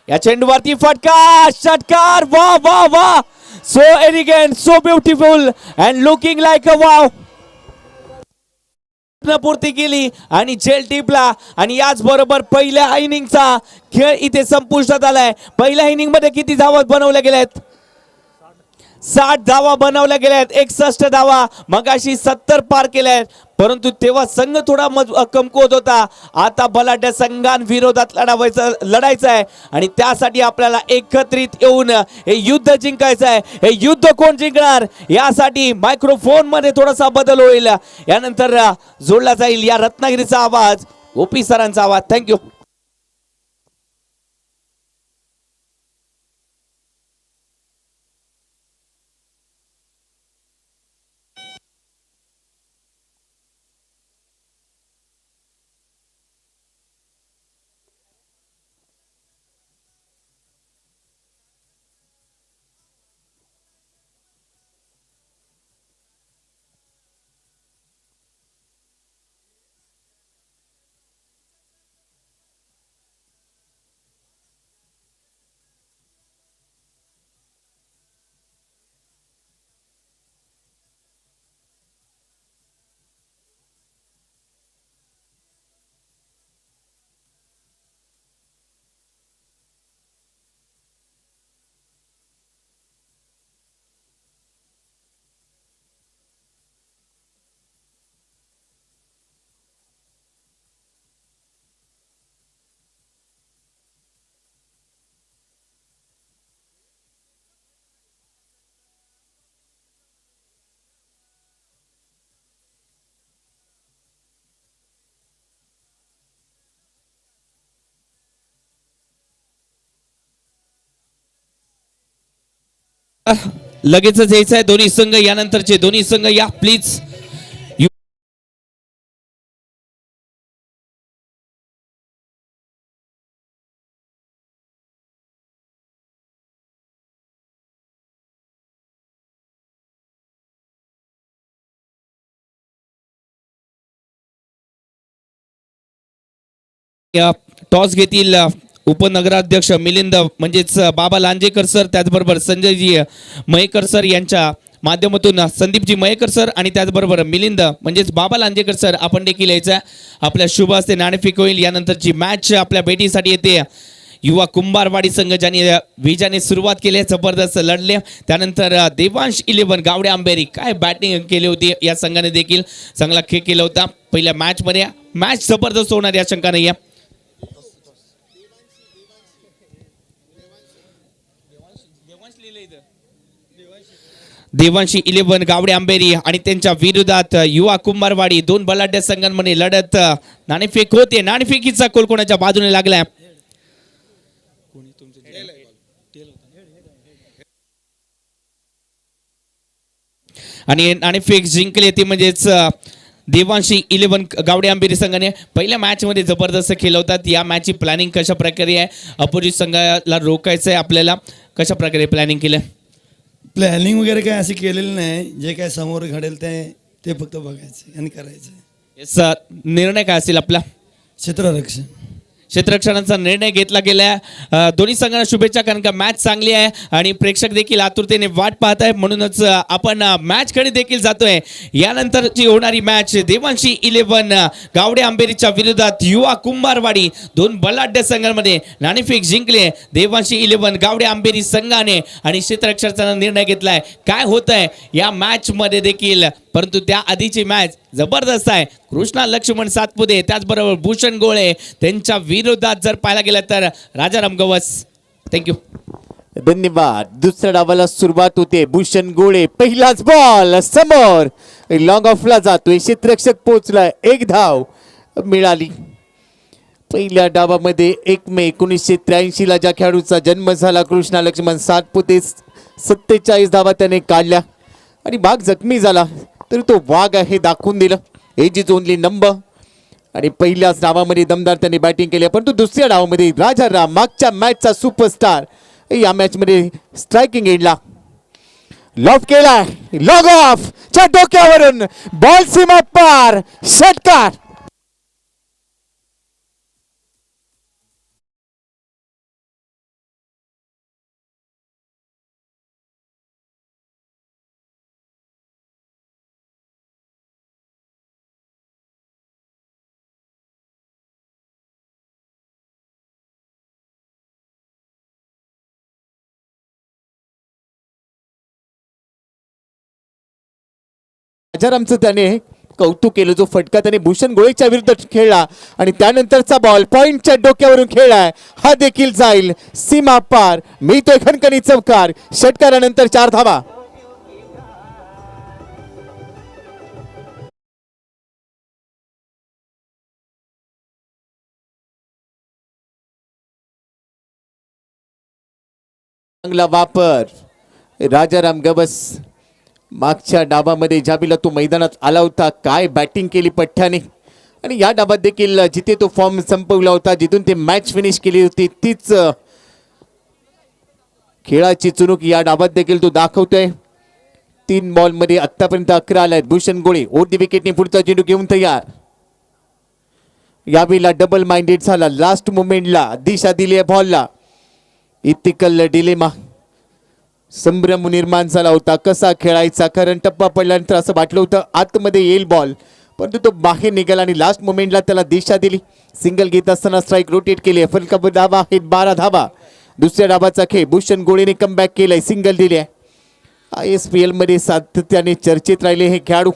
[SPEAKER 1] या चेंडूवरती फटका, षटकार. वा वा वा, so elegant, so beautiful and looking like a wow. पूर्ती केली आणि झेल टिपला आणि याच बरोबर पहिल्या इनिंगचा खेळ इथे संपुष्टात आलाय. पहिल्या इनिंग मध्ये किती धावा बनवल्या गेल्यात? 60 धावा बनवल्या गेल्यात. 61 धावा, मगाशी 70 पार केल्यात परंतु तेव्हा संघ थोडा कमकुवत होता. आता बलाढ्य संघांविरोधात लढायचं आहे आणि त्यासाठी आपल्याला एकत्रित येऊन हे युद्ध जिंकायचं आहे. हे युद्ध कोण जिंकणार यासाठी मायक्रोफोन मध्ये थोडासा बदल होईल. यानंतर जोडला जाईल या रत्नागिरीचा आवाज, ओपी सरांचा आवाज. थँक्यू. लगेचच यायचं आहे दोन्ही संघ. यानंतरचे दोन्ही संघ या प्लीज. टॉस घेतील उपनगराध्यक्ष मिलिंद म्हणजेच बाबा लांजेकर सर, त्याचबरोबर संजयजी मयेकर सर यांच्या माध्यमातून संदीपजी मयेकर सर आणि त्याचबरोबर मिलिंद म्हणजेच बाबा लांजेकर सर आपण देखील यायचं. आपल्या शुभ हस्ते नाणेफेक होईल. यानंतरची मॅच आपल्या भेटीसाठी येते युवा कुंभारवाडी संघ, ज्यांनी विजयाने सुरुवात केली, जबरदस्त लढले. त्यानंतर देवांश 11 गावडे आंबेरी, काय बॅटिंग केली होती या संघाने, देखील चांगला खेळ केला होता पहिल्या मॅच मध्ये. मॅच जबरदस्त होणार या शंकाने. या देवांशी 11 गावडे आंबेरी आणि त्यांच्या विरोधात युवा कुंभारवाडी, दोन बलाढ्य संघांमध्ये लढत. नाणेफेक होते. नाणेफेकीचा कोल कोणाच्या बाजूने लागलाय? आणि नाणेफेक जिंकले ते म्हणजेच देवांशी 11 गावडे आंबेरी संघाने. पहिल्या मॅच मध्ये जबरदस्त खेळ होतात. या मॅचची प्लॅनिंग कशा प्रकारे आहे? अपोजिट संघाला रोखायचं आहे आपल्याला, कशा प्रकारे प्लॅनिंग केलं?
[SPEAKER 2] प्लॅनिंग वगैरे काय असे केलेलं नाही. जे काय समोर घडेल ते फक्त बघायचं आणि करायचं.
[SPEAKER 1] याचा निर्णय काय असेल आपला?
[SPEAKER 2] क्षेत्ररक्षण.
[SPEAKER 1] क्षेत्ररक्षणाचा निर्णय घेतला गेलाय. दोन्ही संघांना शुभेच्छा, कारण का मॅच चांगली आहे आणि प्रेक्षक देखील आतुरतेने वाट पाहत आहे. म्हणूनच आपण मॅच कडे देखील जातोय. यानंतरची होणारी मॅच देवांशी 11 गावडे आंबेरीच्या विरोधात युवा कुंभारवाडी, दोन बलाढ्य संघांमध्ये नाणेफेक जिंकले देवांशी 11 गावडे आंबेरी संघाने आणि क्षेत्ररक्षणाचा निर्णय घेतलाय. काय होत आहे या मॅच मध्ये देखील, परंतु त्या आधीची मॅच जबरदस्त आहे. कृष्णा लक्ष्मण सातपुते त्याचबरोबर भूषण गोळे त्यांच्या विरोधात जर पाहायला गेलं तर राजाराम गवस. थँक्यू,
[SPEAKER 3] धन्यवाद. दुसऱ्या डावाला सुरुवात होते. भूषण गोळे पहिलाच बॉल समोर लॉंग ऑफला जातोय. क्षेत्ररक्षक पोहोचलाय. एक धाव मिळाली. पहिल्या डावामध्ये 1 मे 1983 ला ज्या खेळाडूचा जन्म झाला कृष्णा लक्ष्मण सातपुते, 47 धावा त्याने काढल्या आणि बाग जखमी झाला, तर तो वाघ आहे दाखवून दिलं. Age is only number. आणि पहिल्याच डावामध्ये दमदार त्यांनी बॅटिंग केली, परंतु दुसऱ्या डावामध्ये राजाराम मागच्या मॅचचा सुपरस्टार या मॅच मध्ये स्ट्रायकिंग एंडला लॉफ केला. लॉग ऑफ च्या डोक्यावरून बॉल सीमा पार, षटकार. राजारामचं त्याने कौतुक केलं. जो फटका त्याने भूषण गोळेच्या विरुद्ध खेळला आणि त्यानंतरचा बॉल पॉइंटच्या डोक्यावरून खेळलाय, हा देखील जाईल सीमा पार. मिळतोय खणखणी चौकार. षटकारानंतर 4 धावा. चांगला वापर राजाराम गवस. मागच्या डावामध्ये ज्यावेळेला तो मैदानात आला होता, काय बॅटिंग केली पठ्ठ्याने. आणि या डावात देखील जिथे तो फॉर्म संपवला होता, जिथून ते मॅच फिनिश केली होती, तीच खेळाची चुणूक या डावात देखील तो दाखवतोय. 3 बॉलमध्ये आतापर्यंत 11 आले आहेत. भूषण गोळे ओढ विकेटने पुढचा चेंडू घेऊन तयार. यावेळेला डबल माइंडेड झाला. लास्ट मुमेंटला दिशा दिली आहे बॉलला. इथिकल डिलेमा, संभ्रम निर्माण झाला होता. कसा खेळायचा, कारण टप्पा पडल्यानंतर असं वाटलं होतं आतमध्ये येईल बॉल, परंतु तो बाहेर निघाला आणि लास्ट मोमेंटला त्याला दिशा दिली. सिंगल घेत असताना स्ट्राईक रोटेट केली. फलक धावा आहेत 12 धावा. दुसऱ्या डावाचा खेळ भूषण गोळेने कमबॅक केलाय, सिंगल दिली आहे. ISPL मध्ये सातत्याने चर्चेत राहिले हे खेळाडू,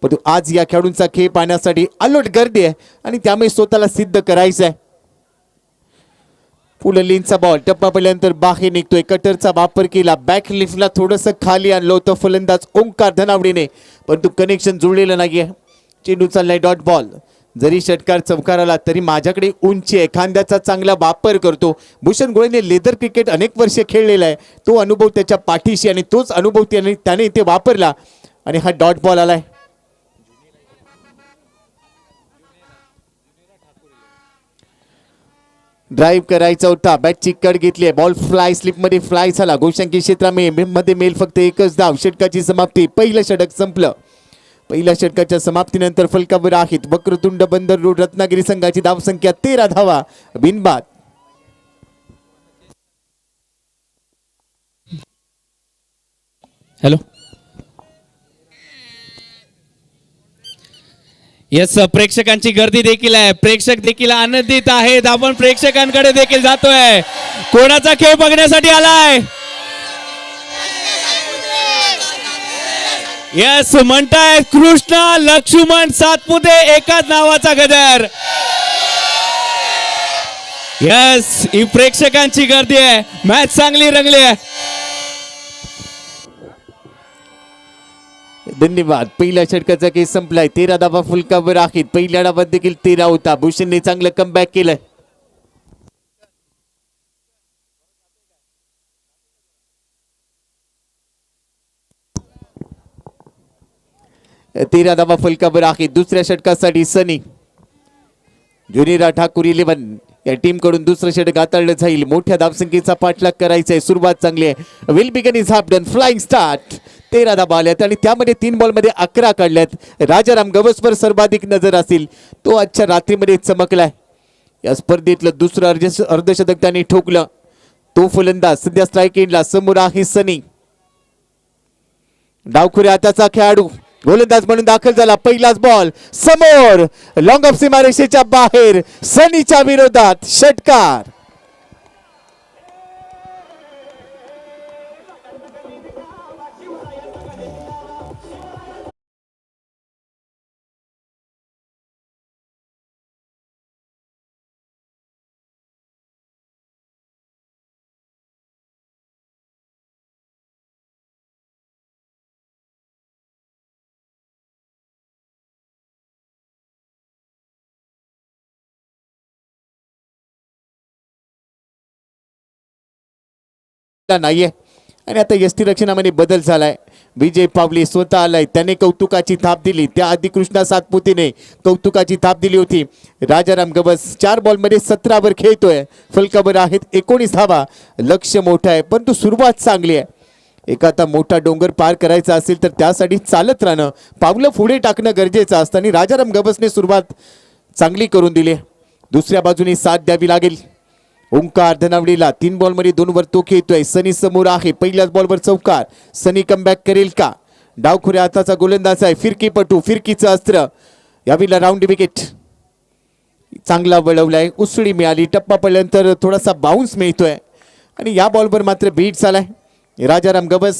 [SPEAKER 3] परंतु आज या खेळाडूंचा खेळ पाहण्यासाठी अलोट गर्दी आहे आणि त्यामुळे स्वतःला सिद्ध करायचं आहे. पुललींचा बॉल टप्पा पडल्यानंतर बाहेर निघतोय. कटरचा वापर केला. बॅक लिफ्टला थोडंसं खाली आणलं होतं फलंदाज ओंकार धनावडेने, परंतु कनेक्शन जुळलेलं नाहीये. चेंडू चाललाय डॉट बॉल. जरी षटकार चौकार आला तरी माझ्याकडे उंची आहे, खांद्याचा चांगला वापर करतो. भूषण गोळेने लेदर क्रिकेट अनेक वर्षे खेळलेला आहे. तो अनुभव त्याच्या पाठीशी आणि तोच अनुभव त्याने इथे वापरला आणि हा डॉट बॉल आलाय. ड्राईव्ह करायचा होता, बॅटची कट घेतली, बॉल फ्लाय स्लिप मध्ये फ्लाय झाला. गोशांकी क्षेत्रामध्ये मेल फक्त एकच धाव. षटकाची समाप्ती. पहिलं षटक संपलं. पहिल्या षटकाच्या समाप्तीनंतर फलकावर आहेत वक्रतुंड बंदर रोड रत्नागिरी संघाची धावसंख्या 13 धावा बिनबाद.
[SPEAKER 1] हॅलो येस, प्रेक्षकांची गर्दी देखील आहे, प्रेक्षक देखील आनंदित आहेत. आपण प्रेक्षकांकडे देखील जातोय. कोणाचा खेळ बघण्यासाठी आलाय? येस, म्हणताय कृष्णा लक्ष्मण सातपुते एकाच नावाचा गदर. येस, ही प्रेक्षकांची गर्दी आहे. मॅच चांगली रंगली आहे.
[SPEAKER 3] धन्यवाद. पहिल्या षटकाचा केस संपलाय. 13 धावा फलकावर आहेत. पहिल्या डावात देखील 13 होता. भूषणने चांगलं कमबॅक केलंय. तेरा धावा फलकावर आहेत. दुसऱ्या षटकासाठी सनी ज्युनिरा ठाकूर 11 या टीम कडून दुसरं षटक हाताळलं जाईल. मोठ्या धावसंख्येचा पाठलाग करायचा आहे. सुरुवात चांगली आहे. Well begun is half done. Flying start. 13 धावा आल्यात आणि त्यामध्ये 3 बॉलमध्ये 11 काढल्यात. राजाराम गवसवर सर्वाधिक नजर असेल. तो आजच्या रात्रीमध्ये चमकलाय. या स्पर्धेतलं दुसरं अर्धशतक त्याने ठोकलं. तो फलंदाज सध्या स्ट्राईक एंडला. समोर आहे सनी. डावखुऱ्या हाताचा खेळाडू गोलंदाज म्हणून दाखल झाला. पहिलाच बॉल समोर, लॉंग ऑफ सीमारेषेच्या बाहेर, सनीच्या विरोधात षटकार. नाहीये आणि आता यष्टी रक्षणामध्ये बदल झालाय. विजय पावले स्वतः आलाय. त्याने कौतुकाची थाप दिली. त्याआधी कृष्णा सातपुतेने कौतुकाची थाप दिली होती. राजाराम गवस 4 बॉलमध्ये 17 वर खेळतोय. फलकावर आहेत 19 धावा. लक्ष मोठं आहे परंतु सुरुवात चांगली आहे. एक आता मोठा डोंगर पार करायचा असेल तर त्यासाठी चालत राहणं, पावलं पुढे टाकणं गरजेचं असतं आणि राजाराम गवसने सुरुवात चांगली करून दिली. दुसऱ्या बाजूने साथ द्यावी लागेल. ओंकार धनावडीला 3 बॉलमध्ये 2 वर तो खेळतोय. सनी समोर आहे. पहिल्याच बॉलवर चौकार. सनी कमबॅक करेल का? डावखुऱ्या हाताचा गोलंदाज आहे. फिरकीपटू, फिरकीचं अस्त्र. यावेळेला राऊंड विकेट चांगला वळवलाय. उसळी मिळाली. टप्पा पडल्यानंतर थोडासा बाउन्स मिळतोय आणि या बॉलवर मात्र बीट झालाय. राजाराम गवस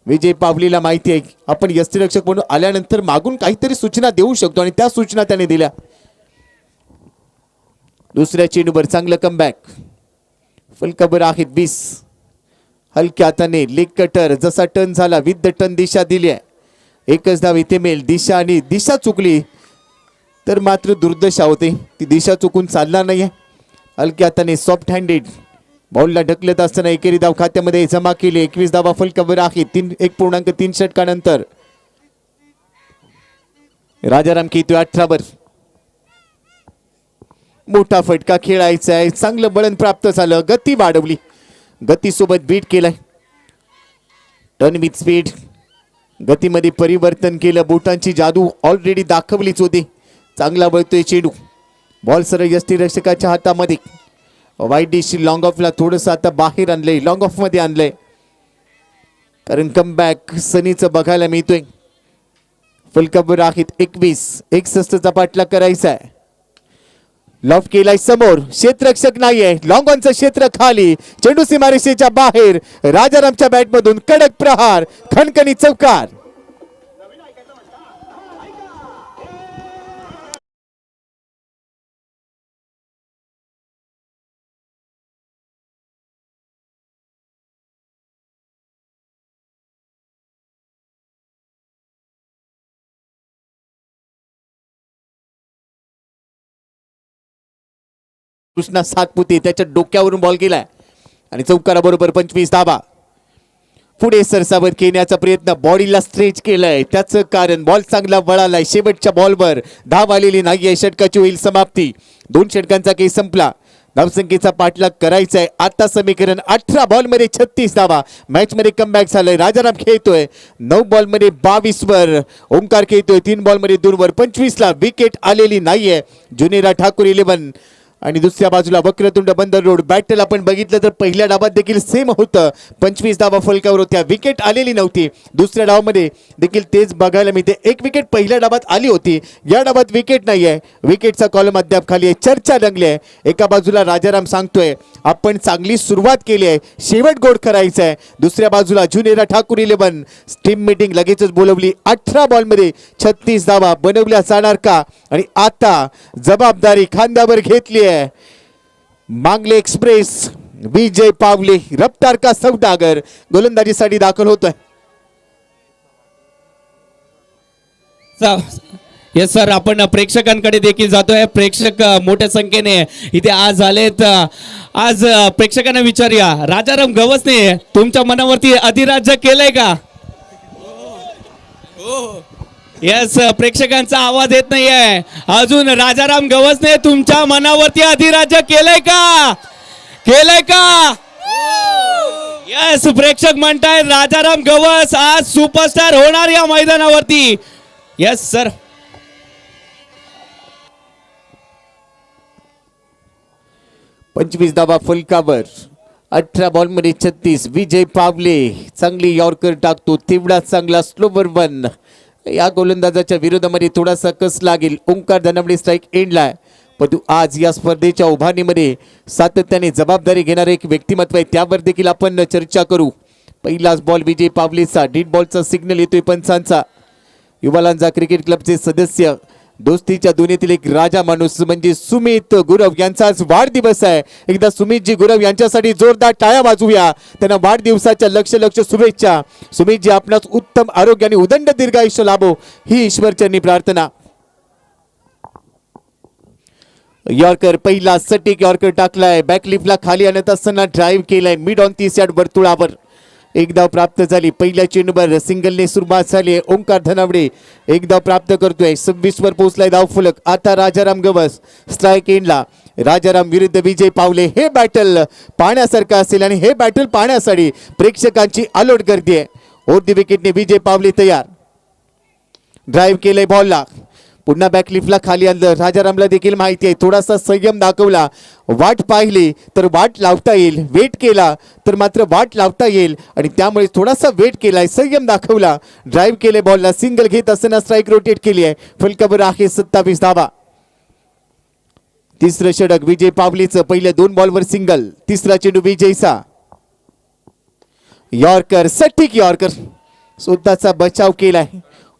[SPEAKER 3] विजय पावलीला माहिती आहे आपण यष्टीरक्षक म्हणून आल्यानंतर मागून काहीतरी सूचना देऊ शकतो आणि त्या सूचना त्याने दिल्या. दुसऱ्या चेंडूवर चांगलं कमबॅक. फलकावर आहेत 20. हलक्या हाताने लेग कटर जसा टर्न झाला विथ द टर्न दिशा दिली आहे. एकच धाव इथे मिळेल. दिशा चुकली तर मात्र दुर्दशा होते. ती दिशा चुकून चालणार नाहीये. हलक्या हाताने सॉफ्ट हँडेड बॉलला ढकलत असताना एकेरी धाव खात्यामध्ये जमा केली. 21 धावा फलकावर आहेत. 1.3 षटकानंतर राजाराम खेळतोय 18 वर. मोठा फटका खेळायचा आहे. चांगलं बळण प्राप्त झालं. गती वाढवली. गतीसोबत बीट केलाय. Turn with speed. गतीमध्ये परिवर्तन केलं. बोटांची जादू ऑलरेडी दाखवलीच होती. चांगला वळतोय चेंडू. बॉल सरळ यष्टीरक्षकाच्या हातामध्ये. वाईट डिश लॉंग ऑफला थोडंसं आता बाहेर आणलंय. लॉंग ऑफ मध्ये आणलंय कारण कमबॅक सनीचं बघायला मिळतोय. फलकावर आहेत 21. 61चा पाठलाग करायचा आहे. लॉफ्ट केलाय समोर. क्षेत्ररक्षक नाहीये. लॉंग ऑनचं क्षेत्र खाली. चेंडू सीमारेषेच्या बाहेर. राजारामच्या बॅटमधून कडक प्रहार. खणखणी चौकार. कृष्णा सातपुते त्याच्या डोक्यावरून बॉल गेलाय आणि चौकाराबरोबर 25 धावा. पुढे सरसावत खेळण्याचा प्रयत्न, बॉडीला स्ट्रेच केलंय, त्याचं कारण बॉल चांगला वळालाय. शेवटच्या बॉलवर धाव आलेली नाहीये. षटकाची होईल समाप्ती. 2 षटकांचा खेळ संपला. धावसंख्येचा पाठलाग करायचा आहे. आता समीकरण 18 बॉलमध्ये 36 धावा. मॅच मध्ये कमबॅक झालंय. राजाराम खेळतोय 9 बॉलमध्ये 22 वर. ओंकार खेळतोय 3 बॉलमध्ये 2 वर. 25 ला विकेट आलेली नाहीये. जुनेरा ठाकूर 11 आणि दुसऱ्या बाजूला वक्रतुंड बंदर रोड. बॅटल आपण बघितलं तर पहिल्या डावात देखील सेम होतं. 25 धावा फलकावर होत्या. विकेट आलेली नव्हती. दुसऱ्या डावामध्ये देखील तेच बघायला मिळते. एक विकेट पहिल्या डावात आली होती. या डावात विकेट नाहीये. विकेटचा कॉलम अद्याप खाली आहे. चर्चा रंगली आहे. एका बाजूला राजाराम सांगतोय आपण चांगली सुरुवात केली आहे, शेवट गोड करायचं आहे. दुसऱ्या बाजूला जुनेरा ठाकूर 11 टीम मीटिंग लगेचच बोलवली. 18 बॉलमध्ये 36 धावा बनवल्या जाणार का? आणि आता जबाबदारी खांद्यावर घेतली आहे मांगले एक्सप्रेस. विजय पावले रफ्तार का सौदागर गोलंदाजीसाठी दाखल होतोय.
[SPEAKER 1] येस सर, आपण प्रेक्षकांकडे देखील जातोय. प्रेक्षक मोठ्या संख्येने इथे आज आलेत. आज प्रेक्षकांना विचारूया, राजाराम गवसने तुमच्या मनावरती अधिराज्य केलंय का? येस, प्रेक्षकांचा आवाज येत नाहीये अजून. राजाराम गवसने तुमच्या मनावरती अधिराज्य केलंय का? केलंय का? येस, प्रेक्षक म्हणतायत राजाराम गवस आज सुपरस्टार होणार या मैदानावरती. Yes sir.
[SPEAKER 3] 25 धावा फलकावर. 18 बॉलमध्ये 36. विजय पावले चांगली यॉर्कर टाकतो. तेवढा चांगला स्लोवर 1. या गोलंदाजाच्या विरोधामध्ये थोडासा कस लागेल. ओंकार धनावडे स्ट्राईक एंडला. परंतु आज या स्पर्धेच्या उभारणीमध्ये सातत्याने जबाबदारी घेणारे एक व्यक्तिमत्व आहे, त्यावर देखील आपण चर्चा करू. पहिलाच बॉल विजय पावलेचा. डीड बॉलचा सिग्नल येतोय पंचांचा. युवालांचा क्रिकेट क्लबचे सदस्य, दोस्तीच्या दुनियेतील एक राजा माणूस म्हणजे सुमित गुरव यांचा आज वाढदिवस आहे. एकदा सुमितजी गुरव यांच्यासाठी जोरदार टाळ्या वाजवूया. त्यांना वाढदिवसाच्या लक्ष शुभेच्छा. सुमितजी आपणास उत्तम आरोग्य आणि उदंड दीर्घायुष्य लाभो ही ईश्वरचरणी प्रार्थना. यॉर्कर पहिला सटीक यॉर्कर टाकलाय. बॅकलिफ्टला खाली आणत असताना ड्राईव्ह केलाय मिड ऑन 30 यार्ड वर्तुळावर. एक धाव प्राप्त झाली. पहिल्या चेंडूवर सिंगलने सुरुवात झाली. ओंकार धनावडे एक धाव प्राप्त करतोय. 26 वर पोहोचलाय धाव फलक. आता राजाराम गवस स्ट्राईक एंडला. राजाराम विरुद्ध विजय पावले. हे बॅटल पाहण्यासारखं असेल आणि हे बॅटल पाहण्यासाठी प्रेक्षकांची अलोट गर्दी आहे. ओढ विकेटने विजय पावले तयार. ड्राईव्ह केलंय बॉलला. पुन्हा बॅकलिफ्टला खाली आणलं. राजारामला देखील माहिती आहे थोडासा संयम दाखवला. वाट पाहिली तर वाट लावता येईल. वेट केला तर मात्र वाट लावता येईल आणि त्यामुळे थोडासा वेट केलाय, संयम दाखवला. ड्राईव्ह केले बॉलला. सिंगल घेत असताना स्ट्राईक रोटेट केली आहे. फलकावर आहे 27 धावा. तिसरं षटक विजय पावलेचं. पहिल्या 2 बॉलवर सिंगल. तिसरा चेंडू विजयचा. यॉर्कर सटीक यॉर्कर. स्वतःचा बचाव केलाय.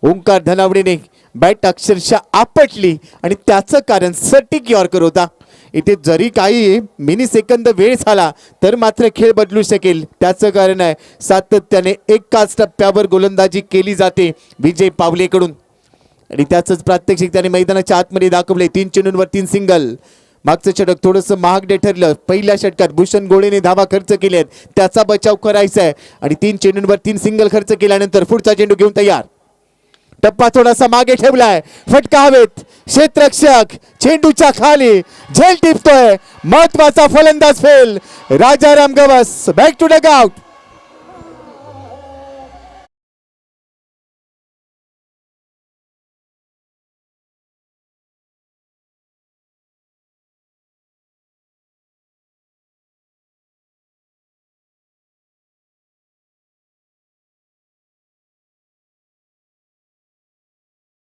[SPEAKER 3] ओंकार धनावडेने बॅट अक्षरशः आपटली आणि त्याचं कारण सटीक यॉर्कर होता. इथे जरी काही मिनी सेकंद वेळ झाला तर मात्र खेळ बदलू शकेल. त्याचं कारण आहे सातत्याने एकाच टप्प्यावर गोलंदाजी केली जाते विजय पावलेकडून आणि त्याचंच प्रात्यक्षिक त्याने मैदानाच्या आतमध्ये दाखवले. 3 चेंडूंवर 3 सिंगल. मागचं षटक थोडंसं महागडे ठरलं. पहिल्या षटकात भूषण गोळेने धावा खर्च केले आहेत, त्याचा बचाव करायचा आहे आणि 3 चेंडूंवर 3 सिंगल खर्च केल्यानंतर पुढचा चेंडू घेऊन तयार. टप्पा थोडासा मागे ठेवलाय. फटका हवेत. क्षेत्ररक्षक चेंडूच्या खाली झेल टिपतोय. महत्वाचा फलंदाज फेल. Rajaram Gawas back to dugout.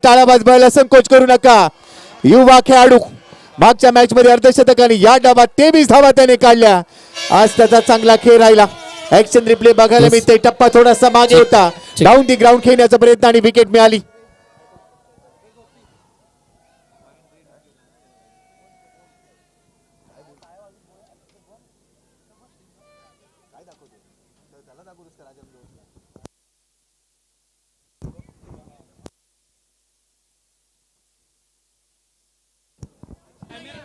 [SPEAKER 3] टाळा वाजवायला संकोच करू नका. युवा खेळाडू मागच्या मॅच मध्ये अर्धशतक आणि या डावात 23 धावा त्याने काढल्या. आज त्याचा चांगला खेळ राहिला. ऍक्शन रिप्ले बघायला मिळते. टप्पा थोडासा मागे होता. डाऊन दी ग्राउंड खेळण्याचा प्रयत्न आणि विकेट मिळाली.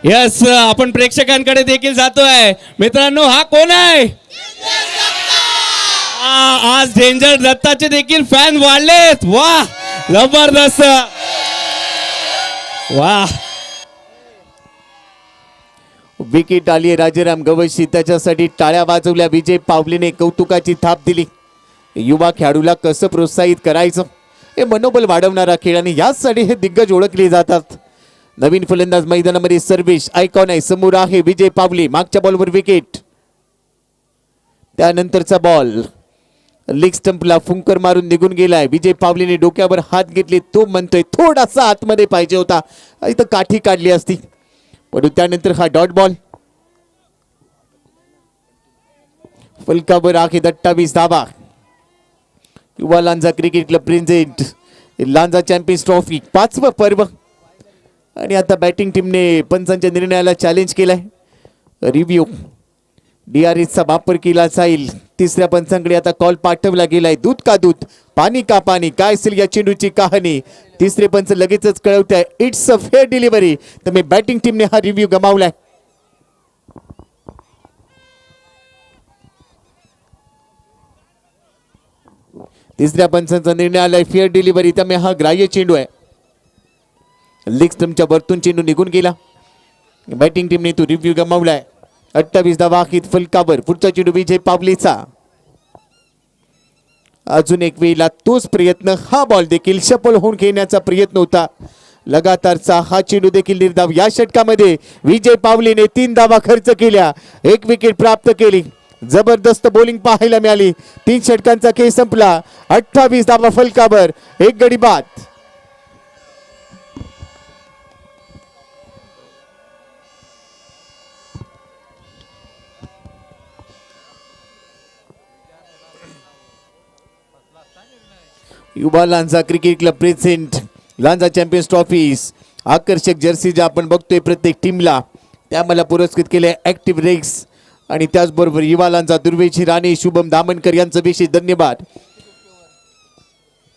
[SPEAKER 1] यस, आपण प्रेक्षकांकडे देखील जातोय. मित्रांनो, हा कोण आहे? आज डेंजर दत्ताचे देखील फॅन वाढलेत. वाह, जबरदस्त. वाह,
[SPEAKER 3] विकेट आली राजाराम गवशी, त्याच्यासाठी टाळ्या वाजवल्या. विजय पावलेने कौतुकाची थाप दिली. युवा खेळाडूला कसं प्रोत्साहित करायचं हे मनोबल वाढवणारा खेळ आणि याचसाठी हे दिग्गज ओळखले जातात. नवीन फलंदाज मैदानामध्ये सर्वेश आयकॉन आहे. समोर आहे विजय पावले. मागच्या बॉलवर विकेट. त्यानंतरचा बॉल लेग स्टंपला फुंकर मारून निघून गेलाय. विजय पावलेने डोक्यावर हात घेतले. तो म्हणतोय थोडासा आतमध्ये पाहिजे होता, इथं काठी काढली असती. परंतु त्यानंतर हा डॉट बॉल. फलकावर आहे 28 धावा. युवा Lanja cricket club present Lanja champions trophy 5वं पर्व. आणि आता बॅटिंग टीमने पंचांच्या निर्णयाला चॅलेंज केलाय. रिव्ह्यू DRSचा वापर केला जाईल. तिसऱ्या पंचांकडे आता कॉल पाठवला गेलाय. दूध का दूध, पाणी का पाणी, काय असेल या चेंडूची कहाणी. तिसरे पंच लगेचच कळवत आहे इट्स अ फेअर डिलिव्हरी. तर मी बॅटिंग टीमने हा रिव्ह्यू गमावलाय. तिसऱ्या पंचांचा निर्णय आलाय फेअर डिलिव्हरी. त्यामुळे हा ग्राह्य चेंडू आहे. लेग स्टंपच्या वरतून चेंडू निघून गेला. बॅटिंग टीमने तो रिव्ह्यू गमावलाय. 28 धावा फलकावर. पुढचा चेंडू विजय पावलेचा. अजून एक वेळेला तोच प्रयत्न. हा बॉल देखील सफल होऊन घेण्याचा प्रयत्न होता. लगातारचा हा चेंडू देखील निर्धाव. या षटकामध्ये विजय पावलेने 3 धावा खर्च केल्या, 1 विकेट प्राप्त केली. जबरदस्त बॉलिंग पाहायला मिळाली. 3 षटकांचा खेळ संपला. 28 धावा फलकावर, 1 गडी बाद. युवा Lanja cricket club present Lanja champions trophies. आकर्षक जर्सी ज्या आपण बघतोय प्रत्येक टीमला, त्या मला पुरस्कृत केले ॲक्टिव्ह रेक्स. आणि त्याचबरोबर युवा लांजा दुर्वेशी राणे, शुभम दामनकर यांचं विशेष धन्यवाद.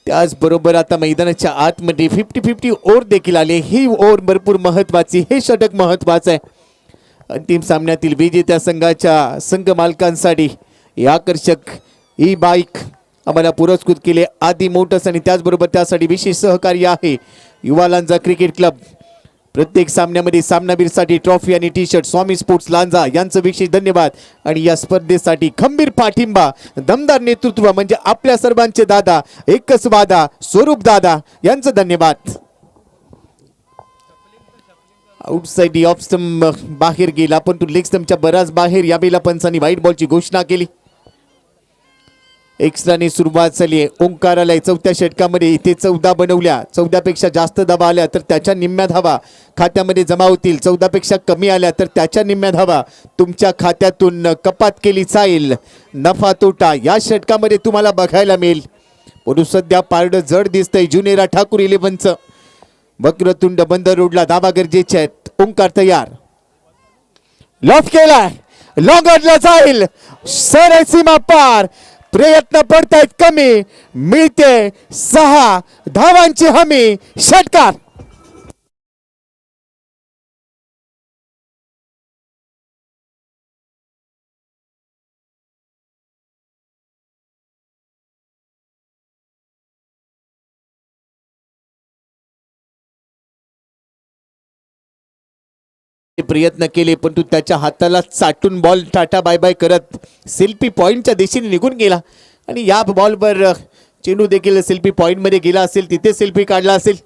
[SPEAKER 3] त्याचबरोबर आता मैदानाच्या आतमध्ये 50-50 ओव्हर देखील आले. ही ओव्हर भरपूर महत्वाची, हे षटक महत्वाचं आहे. अंतिम सामन्यातील विजेत्या संघाच्या संघ मालकांसाठी ही आकर्षक ही बाईक आम्हाला पुरस्कृत केले आदी मोटर्स. आणि त्याचबरोबर त्यासाठी विशेष सहकार्य आहे युवा लांजा क्रिकेट क्लब. प्रत्येक सामन्यामध्ये सामनावीरसाठी ट्रॉफी आणि टी शर्ट स्वामी स्पोर्ट्स लांजा यांचं विशेष धन्यवाद. आणि या स्पर्धेसाठी खंबीर पाठिंबा, दमदार नेतृत्व म्हणजे आपल्या सर्वांचे दादा, एकच वादा, स्वरूप दादा यांचं धन्यवाद. आउटसाइड ऑफ स्टंप बाहेर गेला, पण तो लेग स्टंपच्या बराच बाहेर. यावेळेला पंचांनी व्हाईट बॉलची घोषणा केली. एक्स्ट्राने सुरुवात झाली आहे. ओंकार आलाय 4थ्या षटकामध्ये. इथे 14 बनवल्या. 14 पेक्षा जास्त धावा आल्या तर त्याच्या निम्म्या धावा खात्यामध्ये जमा होतील. 14 पेक्षा कमी आल्या तर त्याच्या निम्म्या धावा तुमच्या खात्यातून कपात केली जाईल. नफा तोटा या षटकामध्ये तुम्हाला बघायला मिळेल. परंतु सध्या पारडं जड दिसतंय जुनेरा ठाकूर 11चं. वक्रतुंड बंद रोडला धावा गरजेचे आहेत. ओंकार तयार. लॉफ केलाय, लॉंगरला जाईल. सरळ सीमा पार. प्रयत्न पडतायत कमी, मिळते 6 धावांची हमी. षटकार. प्रयत्न केले परंतु त्याच्या हाताला चाटून बॉल टाटा बाय बाय करत सेल्फी पॉइंटच्या दिशेने निघून गेला. आणि या बॉलवर चेंडू देखील सेल्फी पॉइंटमध्ये गेला असेल, तिथे सेल्फी काढला असेल.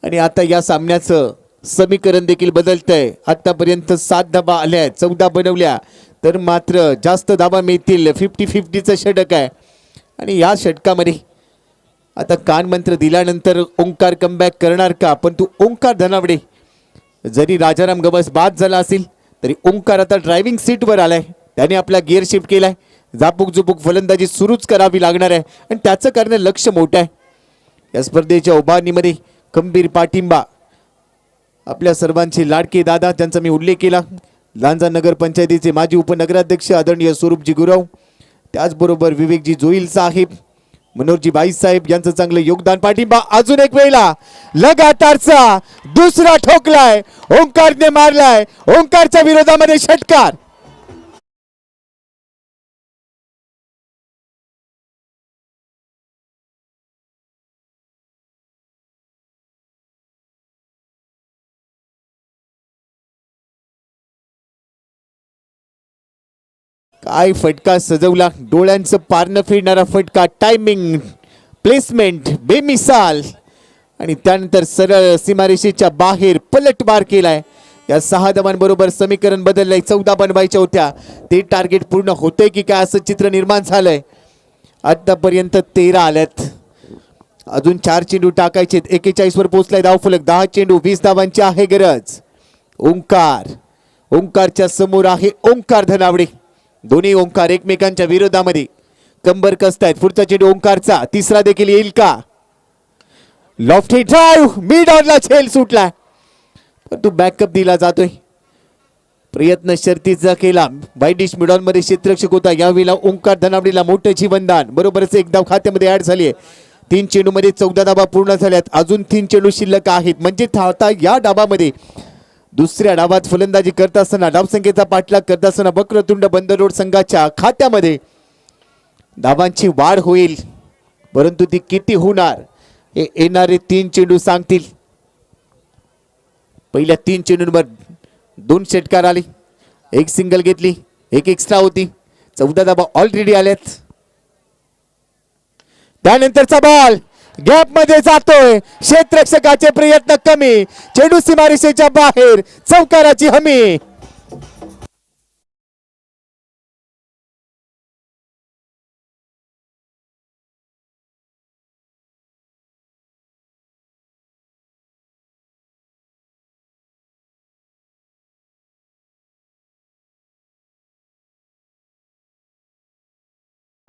[SPEAKER 3] आणि आता या सामन्याचं समीकरण देखील बदलतंय. आतापर्यंत 7 धावा आल्या, 14 बनवल्या तर मात्र जास्त धावा मिळतील. 50-50चं षटक आहे. आणि या षटकामध्ये आता कानमंत्र दिल्यानंतर ओंकार कमबॅक करणार का? पण तू ओंकार धनावडे जरी राजाराम गवस बाद झाला असेल तरी ओंकार आता ड्रायव्हिंग सीटवर आलाय. त्याने आपला गिअर शिफ्ट केलाय. झापूक झुपूक फलंदाजी सुरूच करावी लागणार आहे आणि त्याचं करणे लक्ष मोठं आहे. या स्पर्धेच्या उभारणीमध्ये खंबीर पाठिंबा आपल्या सर्वांचे लाडके दादा, त्यांचा मी उल्लेख केला. लांजा नगर पंचायतीचे माजी उपनगराध्यक्ष आदरणीय स्वरूपजी गुरव, त्याचबरोबर विवेकजी जोईल साहेब, मनोहरजी बाईसाहेब यांचं चांगलं योगदान पाठिंबा अजून एक वेळेला लगातारचा दुसरा ठोकलाय ओंकारने मारलाय ओंकारच्या विरोधामध्ये षटकार काय फटका सजवला डोळ्यांचं पारणं फिरणारा फटका टायमिंग प्लेसमेंट बेमिसाल आणि त्यानंतर सरळ सीमारेषेच्या बाहेर पलटवार केलाय या 6 धावांबरोबर समीकरण बदललंय 14 बनवायच्या होत्या ते टार्गेट पूर्ण होतंय की काय असं चित्र निर्माण झालंय आतापर्यंत 13 आल्यात अजून 4 चेंडू टाकायचे 41 वर पोहोचलाय धावफलक 10 चेंडू 20 धावांची आहे गरज ओंकारच्या समोर आहे ओंकार धनावडे दोन्ही ओंकार एकमेकांच्या विरोधामध्ये कंबर कसतायत पुढचा चेंडू ओंकारचा तिसरा देखील येईल का लॉफ्टी ड्राइव्ह मिड ऑनला झेल सुटला पण तो बॅकअप दिला जातोय प्रयत्न शर्तीचा केला बायडिश मिड ऑन मध्ये क्षेत्ररक्षक होता यावेळेला ओंकार धनावडेला मोठं जीवनदान बरोबरच एक धाव खात्यामध्ये ऍड झाली आहे 3 चेंडू मध्ये 14 धावा पूर्ण झाल्यात अजून 3 चेंडू शिल्लक आहेत म्हणजे आता या डावामध्ये दुसऱ्या डावात फलंदाजी करत असताना डावसंख्येचा पाठलाग करत असताना वक्रतुंड बंदरोड संघाच्या खात्यामध्ये धावांची वाढ होईल परंतु ती किती होणार हे येणारे 3 चेंडू सांगतील पहिल्या 3 चेंडूंवर 2 षटकार आले एक सिंगल घेतली एक एक्स्ट्रा होती 14 धावा ऑलरेडी आल्यात त्यानंतरचा बॉल गॅप मध्ये जातोय क्षेत्ररक्षकाचे प्रयत्न कमी चेंडू सीमारेषेच्या बाहेर चौकाराची हमी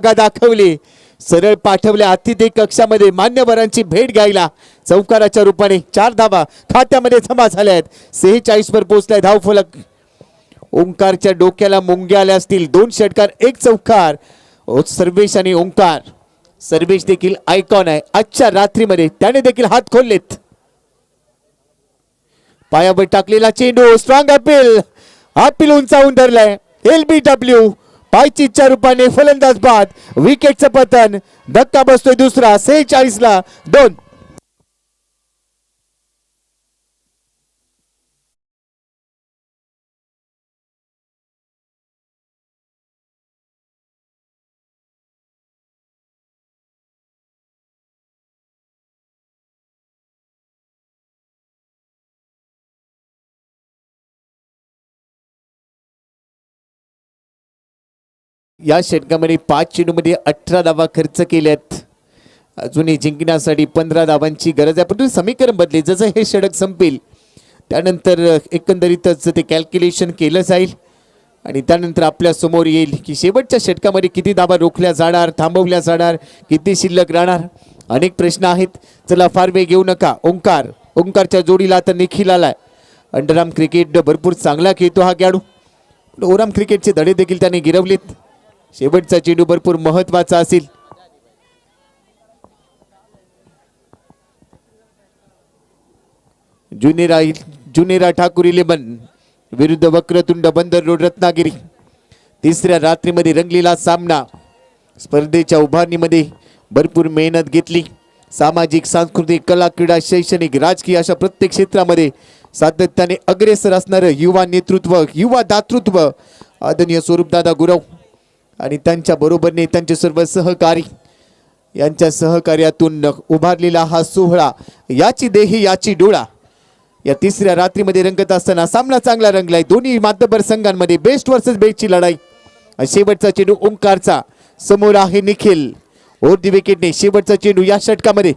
[SPEAKER 3] दाखवली सरळ पाठवल्या अतिथी कक्षामध्ये मान्यवरांची भेट घ्यायला चौकाराच्या रूपाने 4 धावा खात्यामध्ये जमा झाल्या आहेत 46 वर पोहोचलाय धावफलक ओंकारच्या डोक्याला मुंग्या आल्या असतील 2 षटकार 1 चौकार सर्वेश आणि ओंकार सर्वेश देखील आयकॉन आहे आजच्या रात्रीमध्ये त्याने देखील हात खोललेत पायावर टाकलेला चेंडू स्ट्रॉंग अपील उंचावून धरलाय LBW पायचीच्या रूपाने फलंदाज बाद विकेटचं पतन धक्का बसतोय दुसरा 46 ला 2 या षटकामध्ये 5 चेंडूमध्ये 18 धावा खर्च केल्यात अजूनही जिंकण्यासाठी 15 धावांची गरज आहे परंतु समीकरण बदले जसं हे षटक संपेल त्यानंतर एकंदरीतच ते कॅल्क्युलेशन केलं जाईल आणि त्यानंतर आपल्या समोर येईल की शेवटच्या षटकामध्ये किती धावा रोखल्या जाणार थांबवल्या जाणार किती शिल्लक राहणार अनेक प्रश्न आहेत चला फार वेळ घेऊ नका ओंकारच्या जोडीला आता निखिल आलाय अंडरआर्म क्रिकेट भरपूर चांगला खेळतो हा खेळाडू ओव्हरआर्म क्रिकेटचे धडे देखील त्याने गिरवलेत शेवटचा चेंडू भरपूर महत्वाचा असेल जुनेरा ठाकूर 11 विरुद्ध वक्रतुंड बंदर रोड रत्नागिरी तिसऱ्या रात्रीमध्ये रंगलेला सामना स्पर्धेच्या उभारणीमध्ये भरपूर मेहनत घेतली सामाजिक सांस्कृतिक कला क्रीडा शैक्षणिक राजकीय अशा प्रत्येक क्षेत्रामध्ये सातत्याने अग्रेसर असणारं युवा नेतृत्व युवा दातृत्व आदरणीय स्वरूपदादा गुरव आणि त्यांच्या बरोबरने त्यांचे सर्व सहकारी यांच्या सहकार्यातून उभारलेला हा सोहळा याची देही याची डोळा या तिसऱ्या रात्रीमध्ये रंगत असताना सामना चांगला रंगलाय दोन्ही मातबर संघांमध्ये बेस्ट वर्सेस बेस्टची लढाई शेवटचा चेंडू ओंकारचा समोर आहे निखिल ओव्हर विकेटने शेवटचा चेंडू या षटकामध्ये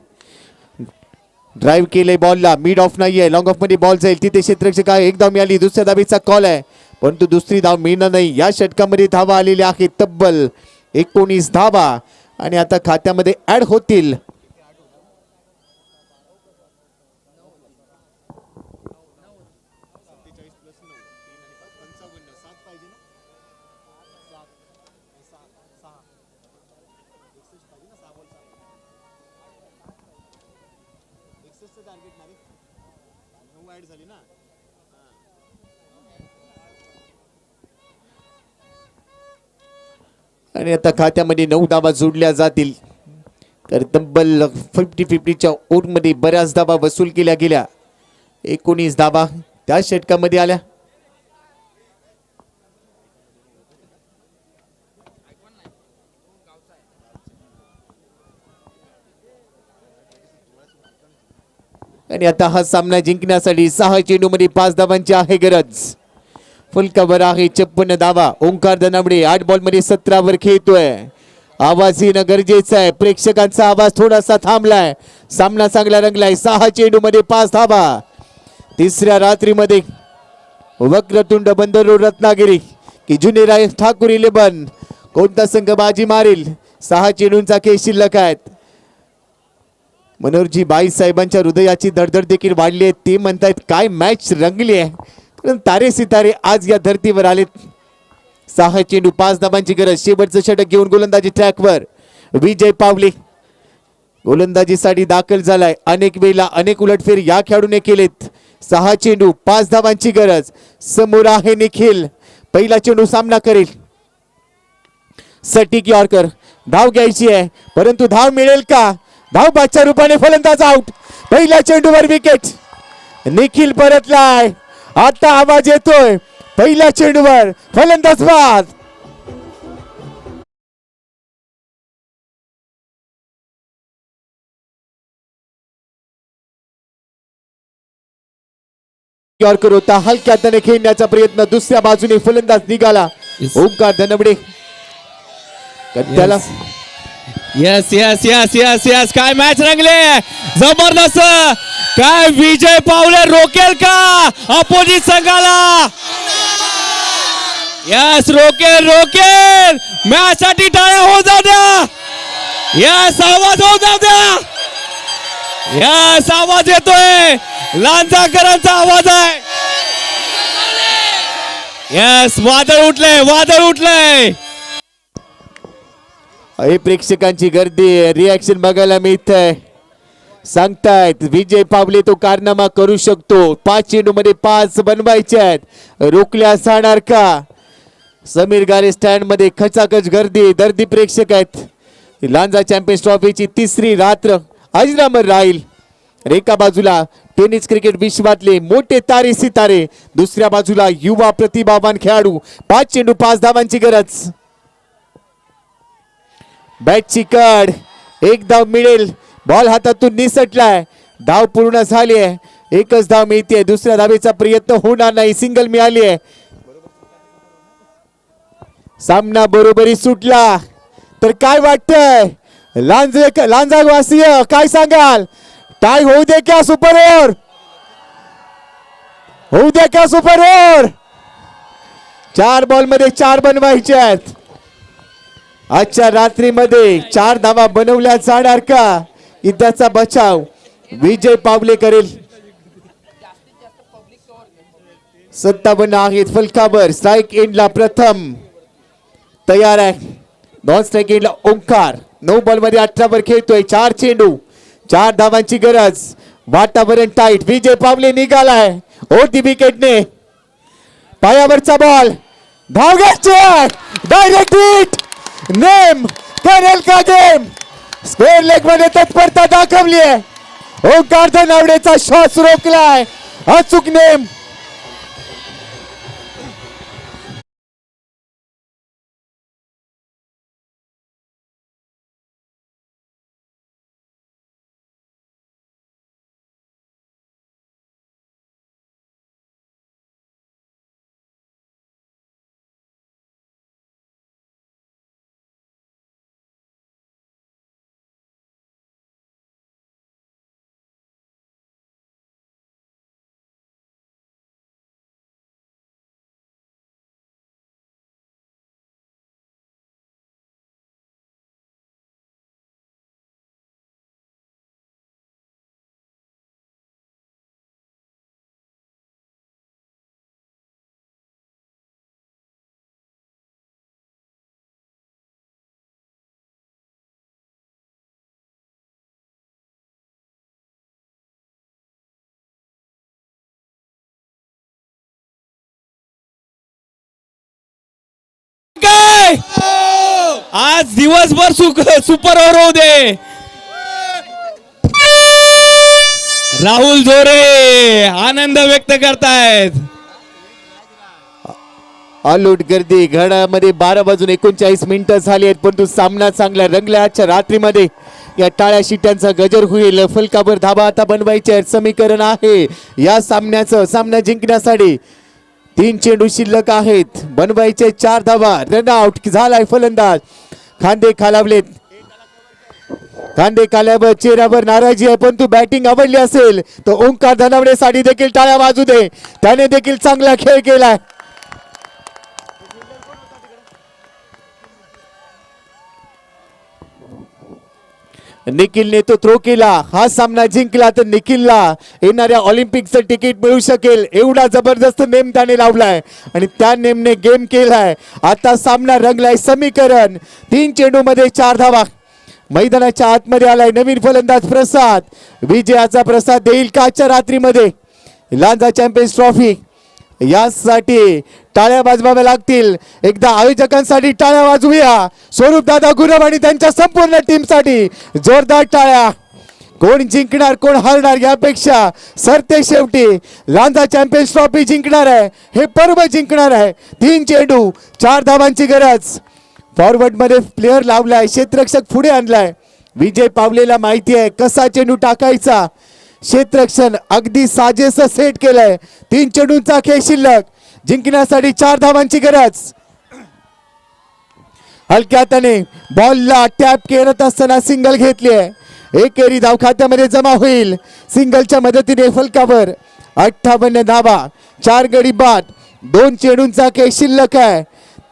[SPEAKER 3] ड्राइव्ह केले बॉलला मिड ऑफ नाहीये लॉंग ऑफ मध्ये बॉल जाईल तिथे क्षेत्ररक्षक आहे एक धाव मिळाली दुसऱ्या धावेचा कॉल आहे परंतु दुसरी धाव मिळणार नाही या षटकामध्ये धावा आलेल्या आहेत तब्बल 19 धावा आणि आता खात्यामध्ये ऍड होतील आणि आता खात्यामध्ये 9 धावा जोडल्या जातील. तर तब्बल 50-50च्या ओव्हरमध्ये बऱ्याच धावा वसूल केल्या गेल्या. 19 धावा त्या षटकामध्ये आल्या. आणि आता हा सामना जिंकण्यासाठी 6 चेंडूमध्ये 5 धावांची आहे गरज. फुल कव्हर आहे 56 धावा. ओंकार दनावडे 8 बॉलमध्ये 17 वर खेळतोय. आवाज येणं गरजेचं आहे. प्रेक्षकांचा आवाज थोडासा थांबलाय. सामना चांगला रंगलाय. 6 चेंडूमध्ये 5 धावा. तिसऱ्या रात्रीमध्ये वक्रतुंड बंदरो रत्नागिरी की जुनेराय ठाकूर 11 कोणता संघ बाजी मारेल. 6 चेंडूंचा खेळ शिल्लक आहेत. मनोहरजी बाई साहेबांच्या हृदयाची धडधड देखील वाढली आहे. ते म्हणतायत काय मॅच रंगली आहे. कारण तारे सितारे आज या धर्तीवर आलेत. 6 चेंडू 5 धावांची गरज. शेवटचं षटक घेऊन गोलंदाजी ट्रॅकवर विजय पावले गोलंदाजीसाठी दाखल झालाय. अनेक वेळेला अनेक उलटफेर या खेळाडूने केलेत. 6 चेंडू 5 धावांची गरज. समोर आहे निखिल. पहिला चेंडू सामना करेल. सटीक यॉर्कर. धाव घ्यायची आहे परंतु धाव मिळेल का. धाव बादच्या रूपाने फलंदाज आउट. पहिल्या चेंडूवर विकेट. निखिल परतलाय. आता आवाज येतोय. पहिल्या चेंडूवर फलंदाज बाद. यॉर्कर होता. हलक्या हाताने खेळण्याचा प्रयत्न. दुसऱ्या बाजूने फलंदाज निघाला. ओंकार धनवडे त्याला
[SPEAKER 1] yes yes yes yes yes काय मॅच रंगले. जबरदस्त. काय विजय पावले रोकेल का अपोजिट संघाला. यस रोकेल रोकेल. मॅच साठी टाळ्या हो जाऊ द्या. यस आवाज हो जाऊ द्या. यस आवाज येतोय. लांजाकरांचा आवाज आहे. यस वादळ उठलंय वादळ उठलंय.
[SPEAKER 3] हे प्रेक्षकांची गर्दी रिॲक्शन बघायला मिळत आहे. सांगतायत विजय पावले तो कारनामा करू शकतो. 5 चेंडू मध्ये 5 बनवायचे आहेत. रोखल्या जाणार का. समीर गारे स्टँड मध्ये खचाखच गर्दी दर्दी प्रेक्षक आहेत. लांजा चॅम्पियन्स ट्रॉफीची तिसरी रात्र अजरामर राहील. एका बाजूला टेनिस क्रिकेट विश्वातले मोठे तारे सितारे. दुसऱ्या बाजूला युवा प्रतिभावान खेळाडू. 5 चेंडू 5 धावांची गरज. बॅटची कड. एक धाव मिळेल. बॉल हातातून निसटलाय. धाव पूर्ण झाली आहे. एकच धाव मिळते. दुसऱ्या धावेचा प्रयत्न होणार नाही. सिंगल मिळाली आहे. सामना बरोबरी सुटला तर काय वाटतंय लांजावासीय काय सांगाल. टाय होऊ दे क्या सुपर ओव्हर. होऊ दे का सुपर ओव्हर. 4 बॉल मध्ये 4 बनवायचे आहेत. आजच्या रात्रीमध्ये 4 धावा बनवल्या जाणार का. इत्याचा बचाव विजय पावले करेल. 57 आहेत फलकावर. स्ट्राईक एंडला प्रथम तयार आहे. नॉन स्ट्राईक एंडला ओंकार. 9 बॉल मध्ये 18 वर खेळतोय. 4 चेंडू 4 धावांची गरज. वातावरण टाईट. विजय पावले निघालाय. होती विकेटने. पायावरचा बॉल. धाव घ्यायची. Direct hit. नेम करेल का गेम. स्क्वेअर लेग मध्ये तत्परता दाखवली आहे. ओंकार धनावडेचा शॉट रोखलाय. अचूक नेम.
[SPEAKER 1] दे, आज दिवसभर सुपर ओव्हर होऊ दे. राहुल जोरे आनंद व्यक्त करतायत.
[SPEAKER 3] आलोट गर्दी घड्याळामध्ये 12:39 झाली आहेत, परंतु सामना चांगला रंगला आजच्या रात्रीमध्ये. या टाळ्या शिट्यांचा गजर होईल. फलकावर धाबा आता बनवायचे समीकरण आहे या सामन्याचं. सामना जिंकण्यासाठी 3 चेंडू शिल्लक आहेत, बनवायचे 4 धाबा. रनआउट झालाय फलंदाज. खांदे खालावलेत, खांदे खाल्यावर चेहऱ्यावर नाराजी आहे, परंतु बॅटिंग आवडली असेल तर ओंकार धनावडेसाठी देखील टाळ्या वाजू दे. त्याने देखील चांगला खेळ केलाय. निखिलने तो थ्रो केला. हा सामना जिंकला तर निखिलला येणाऱ्या ऑलिम्पिकचं तिकीट मिळू शकेल. एवढा जबरदस्त नेम त्याने लावलाय आणि त्या नेमने गेम केलाय. आता सामना रंगलाय. समीकरण 3 चेंडू मध्ये 4 धावा. मैदानाच्या आतमध्ये आलाय नवीन फलंदाज प्रसाद. विजयाचा प्रसाद देईल का आजच्या रात्रीमध्ये? लांजा चॅम्पियन्स ट्रॉफी यासाठी टाळ्या वाजवाव्या लागतील. एकदा आयोजकांसाठी टाळ्या वाजवूया. स्वरूप दादा गुरव आणि त्यांच्या संपूर्ण टीमसाठी जोरदार टाळ्या. कोण जिंकणार कोण हारणार यापेक्षा सरते शेवटी लांजा चॅम्पियन्स ट्रॉफी जिंकणार आहे, हे पर्व जिंकणार आहे. 3 चेंडू 4 धावांची गरज. फॉरवर्ड मध्ये प्लेअर लावलाय, क्षेत्ररक्षक पुढे आणलाय. विजय पावलेला माहिती आहे कसा चेंडू टाकायचा. क्षेत्ररक्षण अगदी साजेस सेट केलंय. 3 चेंडूंचा खेळ शिल्लक. जिंकण्यासाठी 4 धावांची गरज. हलक्या हाताने बॉलला टॅप करत असताना सिंगल घेतली आहे. एकेरी धाव खात्यामध्ये जमा होईल. सिंगलच्या मदतीने फलकावर 58 धावा. 4 गडी बाद. 2 चेंडूंचा खेळ शिल्लक आहे.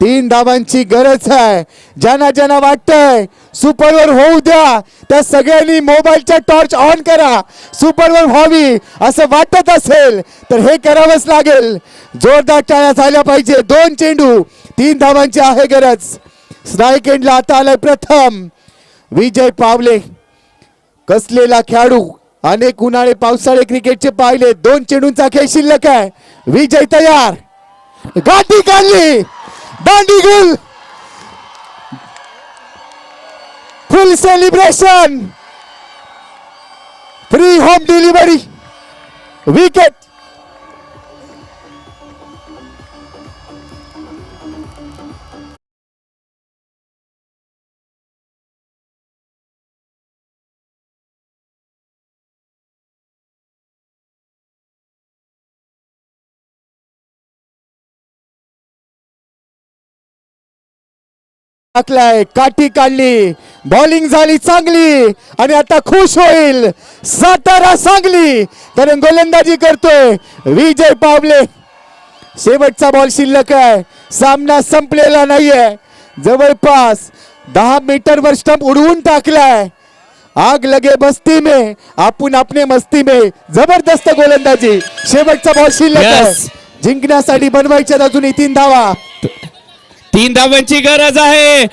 [SPEAKER 3] 3 धावांची गरज आहे. ज्यांना ज्यांना वाटतंय सुपरवर होऊ द्या त्या सगळ्यांनी मोबाईलच्या टॉर्च ऑन करा. सुपरवर व्हावी असं वाटत असेल तर हे करावंच लागेल. जोरदार टाळ्या झाल्या पाहिजे. 2 चेंडू 3 धावांची आहे गरज. स्ट्राईक एंडला आता आलाय प्रथम विजय पावले. कसलेला खेळाडू. अनेक उन्हाळे पावसाळे क्रिकेटचे पाहिले. 2 चेंडूंचा खेळ शिल्लक आहे. विजय तयार. गाठी काढली. दांडी गुल. Full celebration. Free home delivery. Wicket. टाकलाय. काठी काढली. बॉलिंग झाली चांगली आणि आता खुश होईल सातारा सांगली. कारण गोलंदाजी करतोय विजय पावले. शेवटचा बॉल शिल्लक आहे. सामना संपलेला नाहीये. जवळपास 10 मीटरवर स्टंप उडवून टाकलाय. आग लगे बस्ती में आपण अपने मस्ती में. जबरदस्त गोलंदाजी. शेवटचा बॉल शिल्लक आहे. जिंकण्यासाठी बनवायच्यात अजूनही 3 धावा.
[SPEAKER 1] 3 धावांची गरज आहे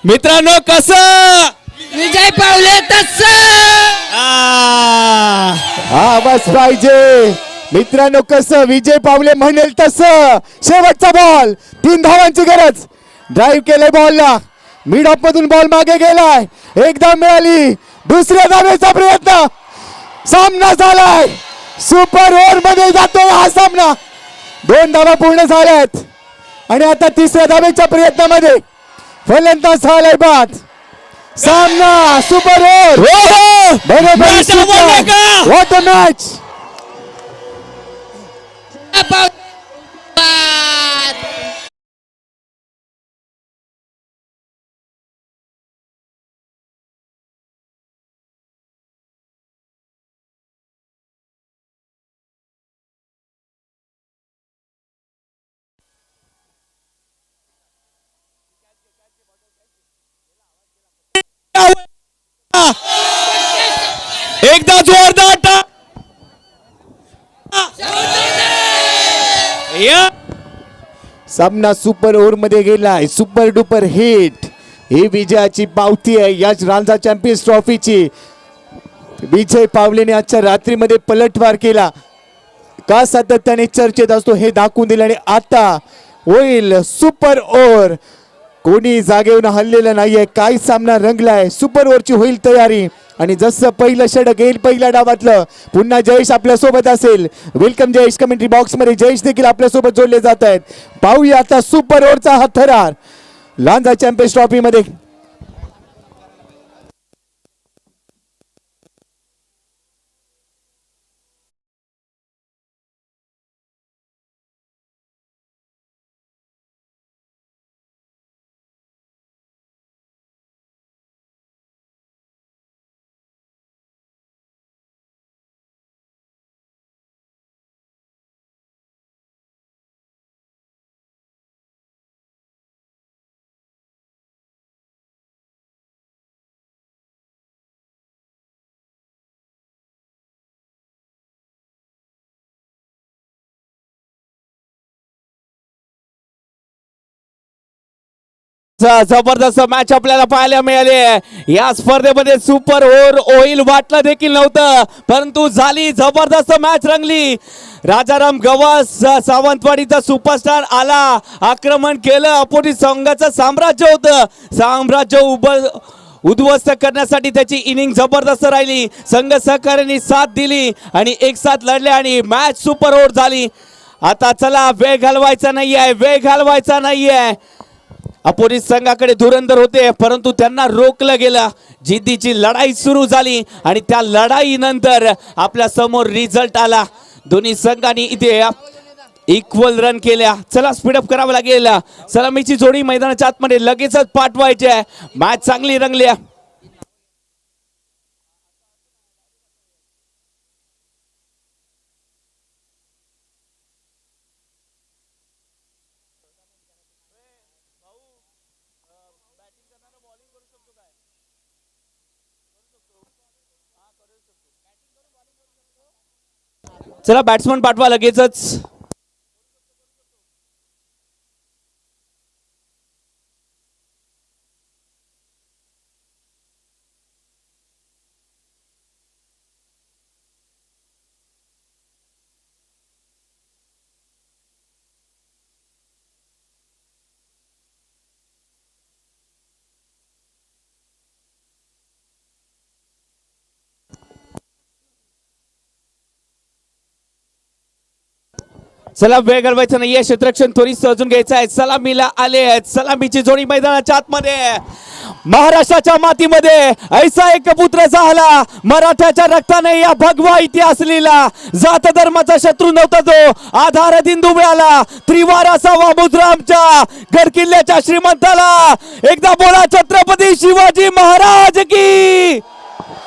[SPEAKER 1] मित्रांनो. कसं
[SPEAKER 4] विजय पावले तसं
[SPEAKER 3] आवाज पाहिजे मित्रांनो. कसं विजय पावले म्हणेल तसं. शेवटचा बॉल 3 धावांची गरज. ड्राईव्ह केलंय बॉलला. मिड ऑफ मधून बॉल मागे गेलाय. एकदा मिळाली. दुसऱ्या धावेचा प्रयत्न. सामना झालाय. सुपर ओव्हर मध्ये जातोय हा सामना. 2 धावा पूर्ण झाल्यात आणि आता 3ऱ्या धावेच्या प्रयत्नामध्ये फलंदाज झालाय बाद. सामना सुपर ओव्हर. बरोबर. What a match.
[SPEAKER 1] एकदा जोरदार
[SPEAKER 3] सामना सुपर ओव्हर मध्ये गेलाय. Super duper hit. ही विजयाची पावती आहे याच लांजा चॅम्पियन्स ट्रॉफीची. विजय पावलेने आजच्या रात्रीमध्ये पलटवार केला. का सातत्याने चर्चेत असतो हे दाखवून दिलं आणि आता होईल सुपर ओव्हर. कोणी जागेवरून हल्लेलं नाहीये. काय सामना रंगलाय. सुपर ओव्हरची होईल तयारी आणि जसं पहिलं षटक येईल पहिल्या डावातलं पुन्हा जयेश आपल्या सोबत असेल. वेलकम जयेश. कमेंट्री बॉक्स मध्ये जयेश देखील आपल्या सोबत जोडले जात आहेत. पाहूया आता सुपर ओव्हरचा हा थरार लांजा चॅम्पियन्स ट्रॉफी मध्ये.
[SPEAKER 1] जबरदस्त मॅच आपल्याला पाहायला मिळाली. या स्पर्धेमध्ये सुपर ओव्हर होईल वाटलं देखील नव्हतं, परंतु झाली. जबरदस्त मॅच रंगली. राजाराम गवस सावंतवाडीचा सुपरस्टार आला, आक्रमण केलं. अपोजिट संघाचं साम्राज्य होतं. साम्राज्य उद्ध्वस्त करण्यासाठी त्याची इनिंग जबरदस्त राहिली. संघ सहकार्याने साथ दिली आणि एक साथ लढले आणि मॅच सुपर ओव्हर झाली. आता चला वेळ घालवायचा नाहीये, वेळ घालवायचा नाहीये. अपोजिट संघाकडे धुरंधर होते, परंतु त्यांना रोखलं गेलं. जिद्दीची लढाई सुरू झाली आणि त्या लढाईनंतर आपल्या समोर रिझल्ट आला. दोन्ही संघांनी इथे इक्वल रन केल्या. चला स्पीडअप करावं लागेल. सलामीची जोडी मैदानाच्या आतमध्ये लगेचच पाठवायची आहे. मॅच चांगली रंगली. चला बॅट्समन पाठवा लगेचच. चला वेळ घालवायचा नाहीये. क्षेत्ररक्षण त्वरित सजून घ्यायचं आहे. सलामीला आले आहेत. सलामीची जोडी मैदानाच्या आतमध्ये. महाराष्ट्राच्या मातीमध्ये ऐसा एक पुत्र झाला. मराठ्याच्या रक्ताने या भगवा इतिहास लिहिला. जात धर्माचा शत्रू नव्हता तो. आधार हिंदू मिळाला. त्रिवार असावा मुद्रा आमच्या गडकिल्ल्याच्या श्रीमंताला. एकदा बोला छत्रपती शिवाजी महाराज की.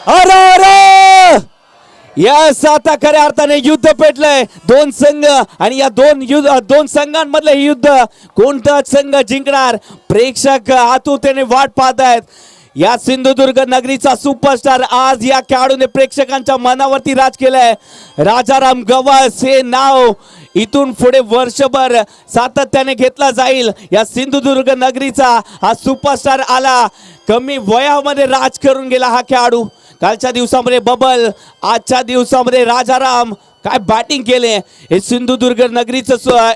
[SPEAKER 1] अरे यस, आता खऱ्या अर्थाने युद्ध पेटलंय. दोन संघ आणि या दोन संघांमधलं हे युद्ध कोणता संघ जिंकणार प्रेक्षक आतुरतेने वाट पाहत आहेत. या सिंधुदुर्ग नगरीचा सुपरस्टार आज या खेळाडूने प्रेक्षकांच्या मनावरती राज केलंय. राजाराम गवस हे नाव इथून पुढे वर्षभर सातत्याने घेतला जाईल. या सिंधुदुर्ग नगरीचा हा सुपरस्टार आला. कमी वयामध्ये राज करून गेला हा खेळाडू. कालच्या दिवसामध्ये बबल, आजच्या दिवसामध्ये राजाराम. काय बॅटिंग केले. हे सिंधुदुर्ग नगरीचं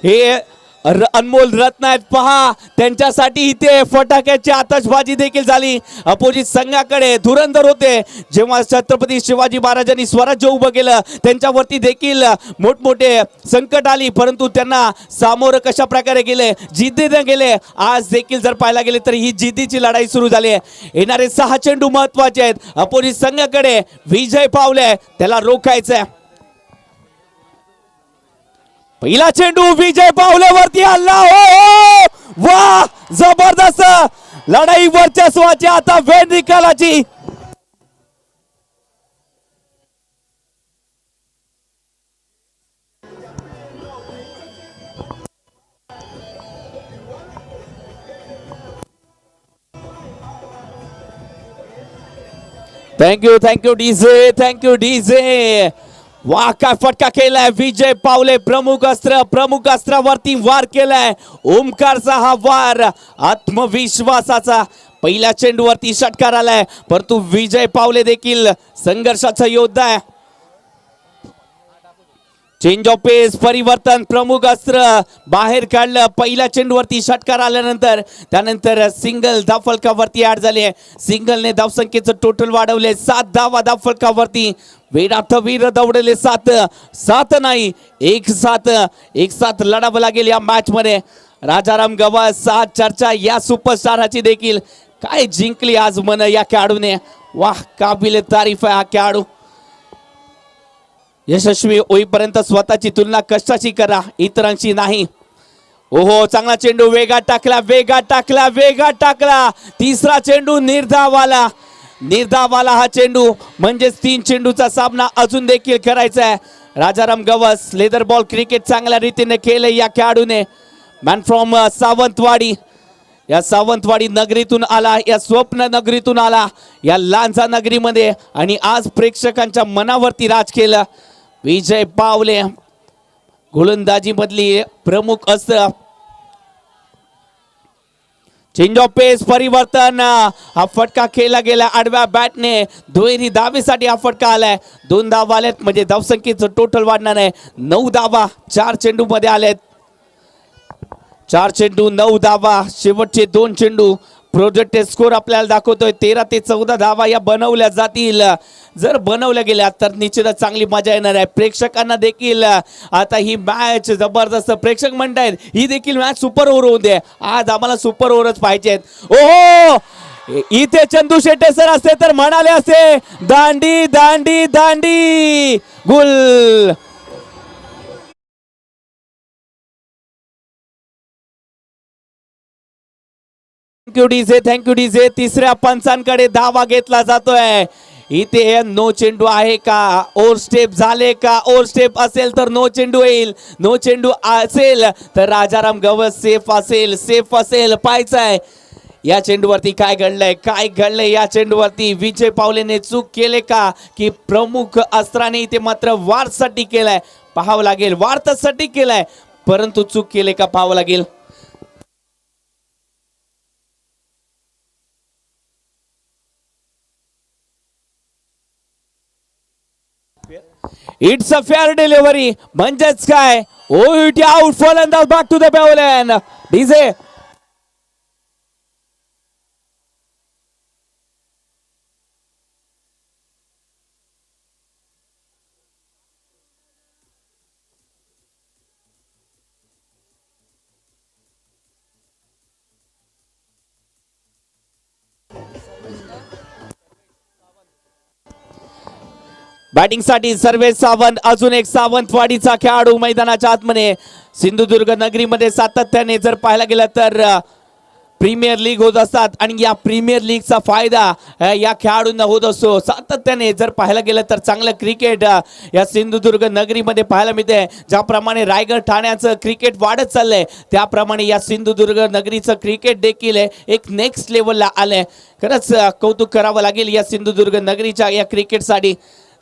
[SPEAKER 1] हे अनमोल रत्न आहेत. पहा त्यांच्यासाठी इथे फटाक्याची आतषबाजी देखील झाली. अपोजिट संघाकडे धुरंधर होते. जेव्हा छत्रपती शिवाजी महाराजांनी स्वराज्य उभं केलं त्यांच्यावरती देखील मोठमोठे संकट आली, परंतु त्यांना सामोरं कशा प्रकारे गेले, जिद्दीने गेले. आज देखील जर पाहायला गेले तर ही जिद्दीची लढाई सुरू झाली आहे. येणारे 6 चेंडू महत्वाचे आहेत. अपोजिट संघाकडे विजय पावले, त्याला रोखायचंय. पहिला चेंडू विजय पावलेवरती हल्ला. हो वा, जबरदस्त लढाई वर्चस्वाची. आता वेळ निकालाची. Thank you DJ, thank you DJ. वाह, काय फटका केलाय विजय पावले. प्रमुख अस्त्रावरती वार केलाय. ओमकारचा हा वार आत्मविश्वासाचा. पहिल्या चेंडूवरती षटकार आलाय, परंतु विजय पावले देखील संघर्षाचा योद्धा आहे. चेंज ऑफ पेस, परिवर्तन, प्रमुख अस्त्र बाहेर काढलं. पहिल्या चेंडूवरती षटकार आल्यानंतर त्यानंतर सिंगल धावफलकावरती ऍड झाले. सिंगलने धावसंख्येचं टोटल वाढवले. 7 धावा धावफलकावरती. वेडात वीर दौडले 7 नाही 1-7 लढावं लागेल या मॅच मध्ये. राजाराम गवस आज चर्चा या सुपरस्टाराची देखील. काय जिंकली आज मन या खेळाडूने. वाह, काबिल तारीफ आहे हा खेळाडू. यशस्वी होईपर्यंत स्वतःची तुलना कष्टाची करा, इतरांशी नाही. ओहो, चांगला चेंडू वेगात टाकला. तिसरा चेंडू निर्धावाला हा चेंडू. म्हणजेच 3 चेंडूचा सामना अजून देखील करायचा आहे. Rajaram Gawas leather ball cricket चांगल्या रीतीने केले या खेळाडूने. मॅन फ्रॉम सावंतवाडी, या सावंतवाडी नगरीतून आला, या स्वप्न नगरीतून आला, या लांजा नगरीमध्ये, आणि आज प्रेक्षकांच्या मनावरती राज केलं. विजय पावले गोलंदाजी मधली प्रमुख अस्त्र. चेंज ऑफ पेस, परिवर्तन, हा फटका खेळला गेला आडव्या बॅटने. दुहेरी धावेसाठी हा फटका आलाय. 2 धावा आल्यात म्हणजे धावसंख्येचं टोटल वाढणार आहे. 9 धावा 4 चेंडू मध्ये आलेत. 4 चेंडू 9 धावा. शेवटचे 2 चेंडू. प्रोजेक्टेड स्कोर आपल्याला दाखवतोय 13 ते 14 धावा या बनवल्या जातील. जर बनवल्या गेल्या तर निश्चितच चांगली मजा येणार आहे. प्रेक्षकांना देखील आता ही मॅच जबरदस्त. प्रेक्षक म्हणतायत ही देखील मॅच सुपर ओव्हर होऊ दे. आज आम्हाला सुपर ओव्हरच पाहिजेत. ओहो, इथे चंदू शेट्टे सर असते तर म्हणाले असते दांडी दांडी दांडी गुल. Thank you DJ. तिसऱ्या पंचांकडे धावा घेतला जातोय. इथे नो चेंडू आहे का, ओव्हर स्टेप झाले का. ओव्हर स्टेप असेल तर नो चेंडू येईल. नो चेंडू असेल तर राजाराम गवस सेफ असेल. पाहायचंय या चेंडूवरती काय घडलंय या चेंडूवरती. विजय पावलेने चूक केले का की प्रमुख अस्त्राने इथे मात्र वारसाठी केलाय. पाहावं लागेल. वार्तासाठी केलाय परंतु चूक केले का पाहावं लागेल. It's a fair delivery. म्हणजेच काय, ओटी आउट. फलंदाज back to the pavilion. DJ batting साठी सर्वेश सावंत. अजून एक सावंतवाडीचा खेळाडू मैदानाच्या आतमध्ये. सिंधुदुर्ग नगरीमध्ये सातत्याने जर पाहायला गेलं तर प्रीमियर लीग होत असतात आणि या प्रीमियर लीगचा फायदा या खेळाडूंना होत असतो. सातत्याने जर पाहायला गेलं तर चांगलं क्रिकेट या सिंधुदुर्ग नगरीमध्ये पाहायला मिळते. ज्याप्रमाणे रायगड ठाण्याचं क्रिकेट वाढत चाललंय त्याप्रमाणे या सिंधुदुर्ग नगरीचं क्रिकेट देखील एक नेक्स्ट लेवलला आलंय. खरंच कौतुक करावं लागेल या सिंधुदुर्ग नगरीच्या या क्रिकेटसाठी.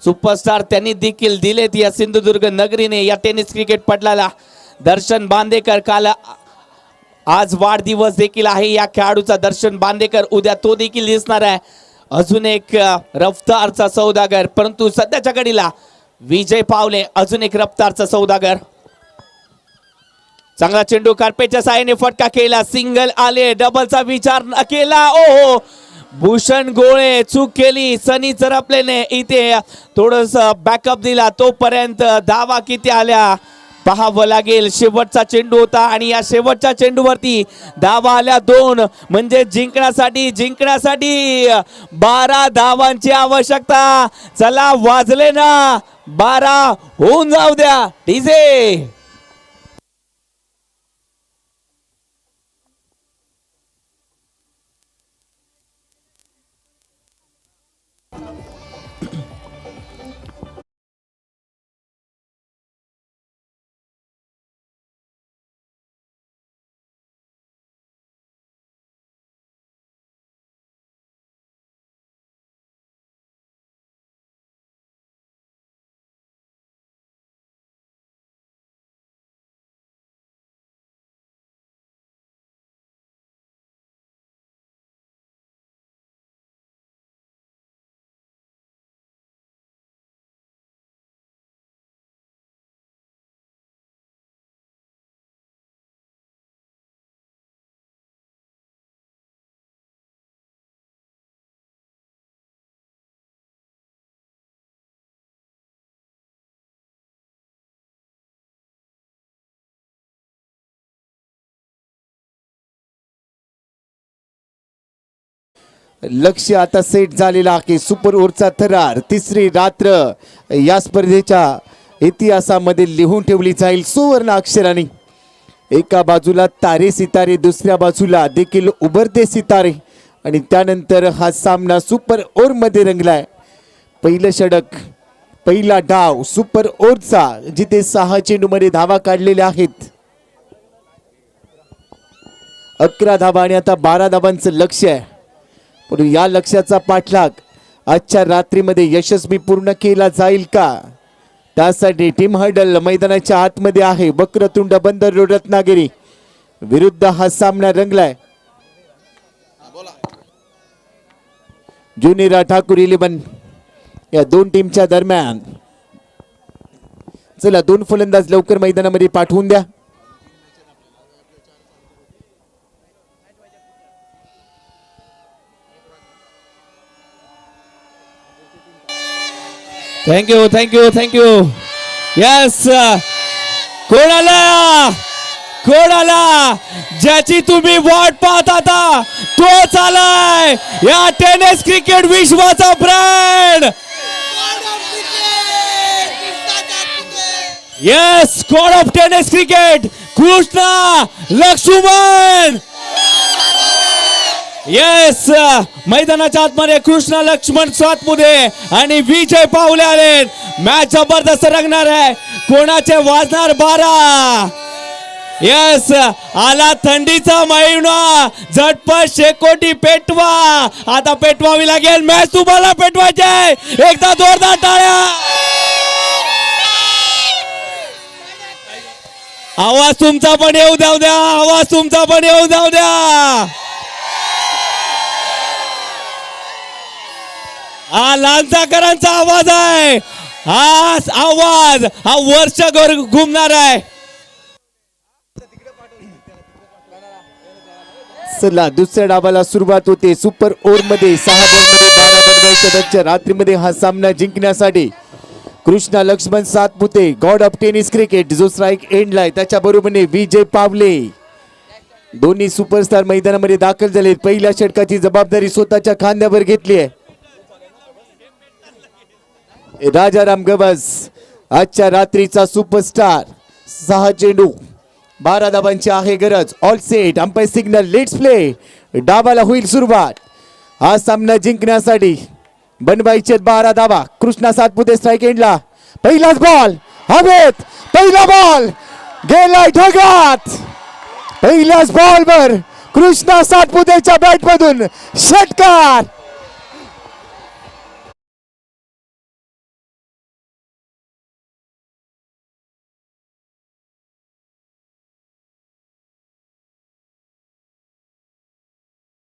[SPEAKER 1] सुपरस्टार त्यांनी देखील दिलेत या सिंधुदुर्ग नगरीने या टेनिस क्रिकेट पटलाला. दर्शन बांदेकर काल आज वाढदिवस देखील आहे या खेळाडूचा. दर्शन बांदेकर उद्या तो देखील दिसणार आहे. अजून एक रफ्तारचा सौदागर, परंतु सध्याच्या घडीला विजय पावले अजून एक रफ्तारचा सौदागर. चांगला चेंडू कार्पेटच्या साहाय्याने फटका केला. सिंगल आले. डबलचा विचार केला. ओहो, भूषण गोळे चूक केली. सनी चरपलेने इथे थोडस बॅकअप दिला. तोपर्यंत धावा किती आल्या पाहावं लागेल. शेवटचा चेंडू होता आणि या शेवटच्या चेंडूवरती धावा आल्या 2. म्हणजे जिंकण्यासाठी 12 धावांची आवश्यकता. चला, वाजले ना 12, होऊन जाऊ द्या डीजे.
[SPEAKER 3] लक्ष आता सेट झालेला आहे. सुपर ओव्हरचा थरार तिसरी रात्र या स्पर्धेच्या इतिहासामध्ये लिहून ठेवली जाईल सुवर्ण अक्षराने. एका बाजूला तारे सितारे, दुसऱ्या बाजूला देखील उभरते सितारे आणि त्यानंतर हा सामना सुपर ओव्हर मध्ये रंगलाय. पहिलं षटक, पहिला डाव सुपर ओव्हरचा, जिथे 6 चेंडूमध्ये धावा काढलेल्या आहेत. 11 धावा आणि आता 12 धावांचं लक्ष आहे. पण या लक्ष्याचा पाठलाग आजच्या रात्रीमध्ये यशस्वी पूर्ण केला जाईल का? त्यासाठी टीम हडल मैदानाच्या आतमध्ये आहे. वक्रतुंड बंदर रोड रत्नागिरी विरुद्ध हा सामना रंगलाय. जुनिरा ठाकूर 11 या दोन टीमच्या दरम्यान. चला 2 फलंदाज लवकर मैदानामध्ये पाठवून द्या.
[SPEAKER 1] थँक्यू. यस, कोणाला ज्याची तुम्ही वाट पाहत आता तोच आलाय या टेनिस क्रिकेट विश्वाचा brand. Yes, god of tennis cricket Krishna Laxman. Yes, मैदानाच्या आतमध्ये कृष्णा लक्ष्मण सातपुते आणि विजय पावले आले. मॅच जबरदस्त रंगणार आहे. कोणाचे वाजणार 12. येस, आला थंडीचा महिना, झटपट शेकोटी पेटवा. आता पेटवावी लागेल. मॅच तुम्हाला पेटवायची आहे. एकदा जोरदार टाळ्या. आवाज तुमचा पण येऊ द्या. आवाज तुमचा पण येऊ द्या. हा लांचाकरांचा आवाज आहे. हा आवाज हा वर्षभर घुमणार आहे.
[SPEAKER 3] चला दुसऱ्या डावाला सुरुवात होते. सुपर ओव्हर मध्ये 6 बॉलमध्ये 12 बनवायच्या रात्रीमध्ये हा सामना जिंकण्यासाठी Krishna Laxman Satpute, god of tennis cricket जो स्ट्राईक एंडला आहे, त्याच्या बरोबरीने विजय पावले, दोन्ही सुपरस्टार मैदानामध्ये दाखल झाले. पहिल्या षटकाची जबाबदारी स्वतःच्या खांद्यावर घेतली आहे. राजाराम गवस आजच्या रात्रीचा सुपरस्टार. 6 चेंडू 12 धावांची आहे गरज. All set, umpire signal, let's play. डावाला होईल सुरुवात. हा सामना जिंकण्यासाठी बनवायचे 12 धावा. कृष्णा सातपुते स्ट्राईक एंडला. पहिलाच बॉल हवेत. पहिला बॉल गेलाय ढगात. पहिल्याच बॉलवर कृष्णा सातपुतेच्या बॅटमधून षटकार.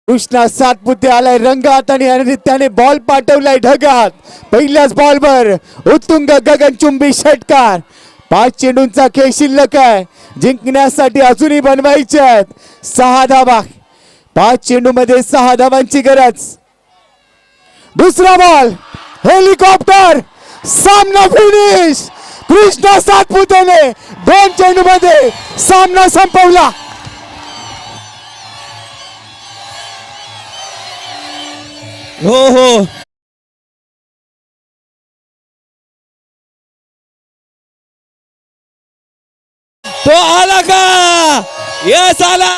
[SPEAKER 3] कृष्णा सातपुते आलाय रंगात आणि त्याने बॉल पाठवलाय ढगात. पहिल्याच बॉलवर उत्तुंग गगनचुंबी षटकार. 5 चेंडूंचा खेळ शिल्लक आहे. जिंकण्यासाठी अजूनही बनवायचे आहेत 6 धावा. 5 चेंडू मध्ये 6 धावांची गरज. दुसरा बॉल, हेलिकॉप्टर, सामना फिनिश. कृष्णा सातपुतेने 2 चेंडू मध्ये सामना संपवला.
[SPEAKER 1] हो, तो आला का? यस, आला.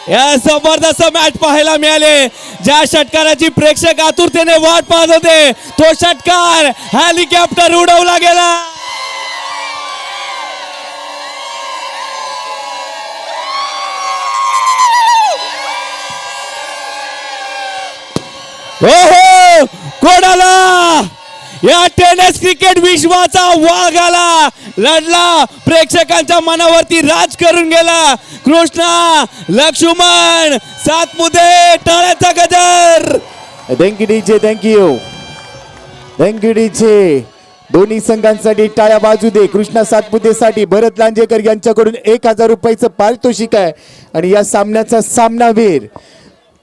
[SPEAKER 1] या जबरदस्त मॅच पाहायला मिळाले. ज्या षटकाराची प्रेक्षक आतुरतेने वाट पाहत होते तो षटकार हेलिकॉप्टर उडवला गेला. हो, कोणाला या टेनिस क्रिकेट विश्वाचा वाघ आला, लढला, प्रेक्षकांच्या मनावरती राज करून गेला. कृष्णा लक्ष्मण सातपुते, टाळ्याचा गजर.
[SPEAKER 3] Thank you DJ, thank you DJ. दोन्ही संघांसाठी टाळ्या बाजू दे. कृष्णा सातपुतेसाठी भरत लांजेकर यांच्याकडून 1000 रुपयाचं पारितोषिक आहे आणि या सामन्याचा सामनावीर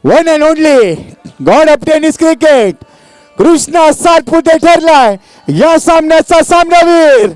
[SPEAKER 3] one and only god of tennis cricket Krishna Satpute ठरलाय या सामन्याचा सामनावीर.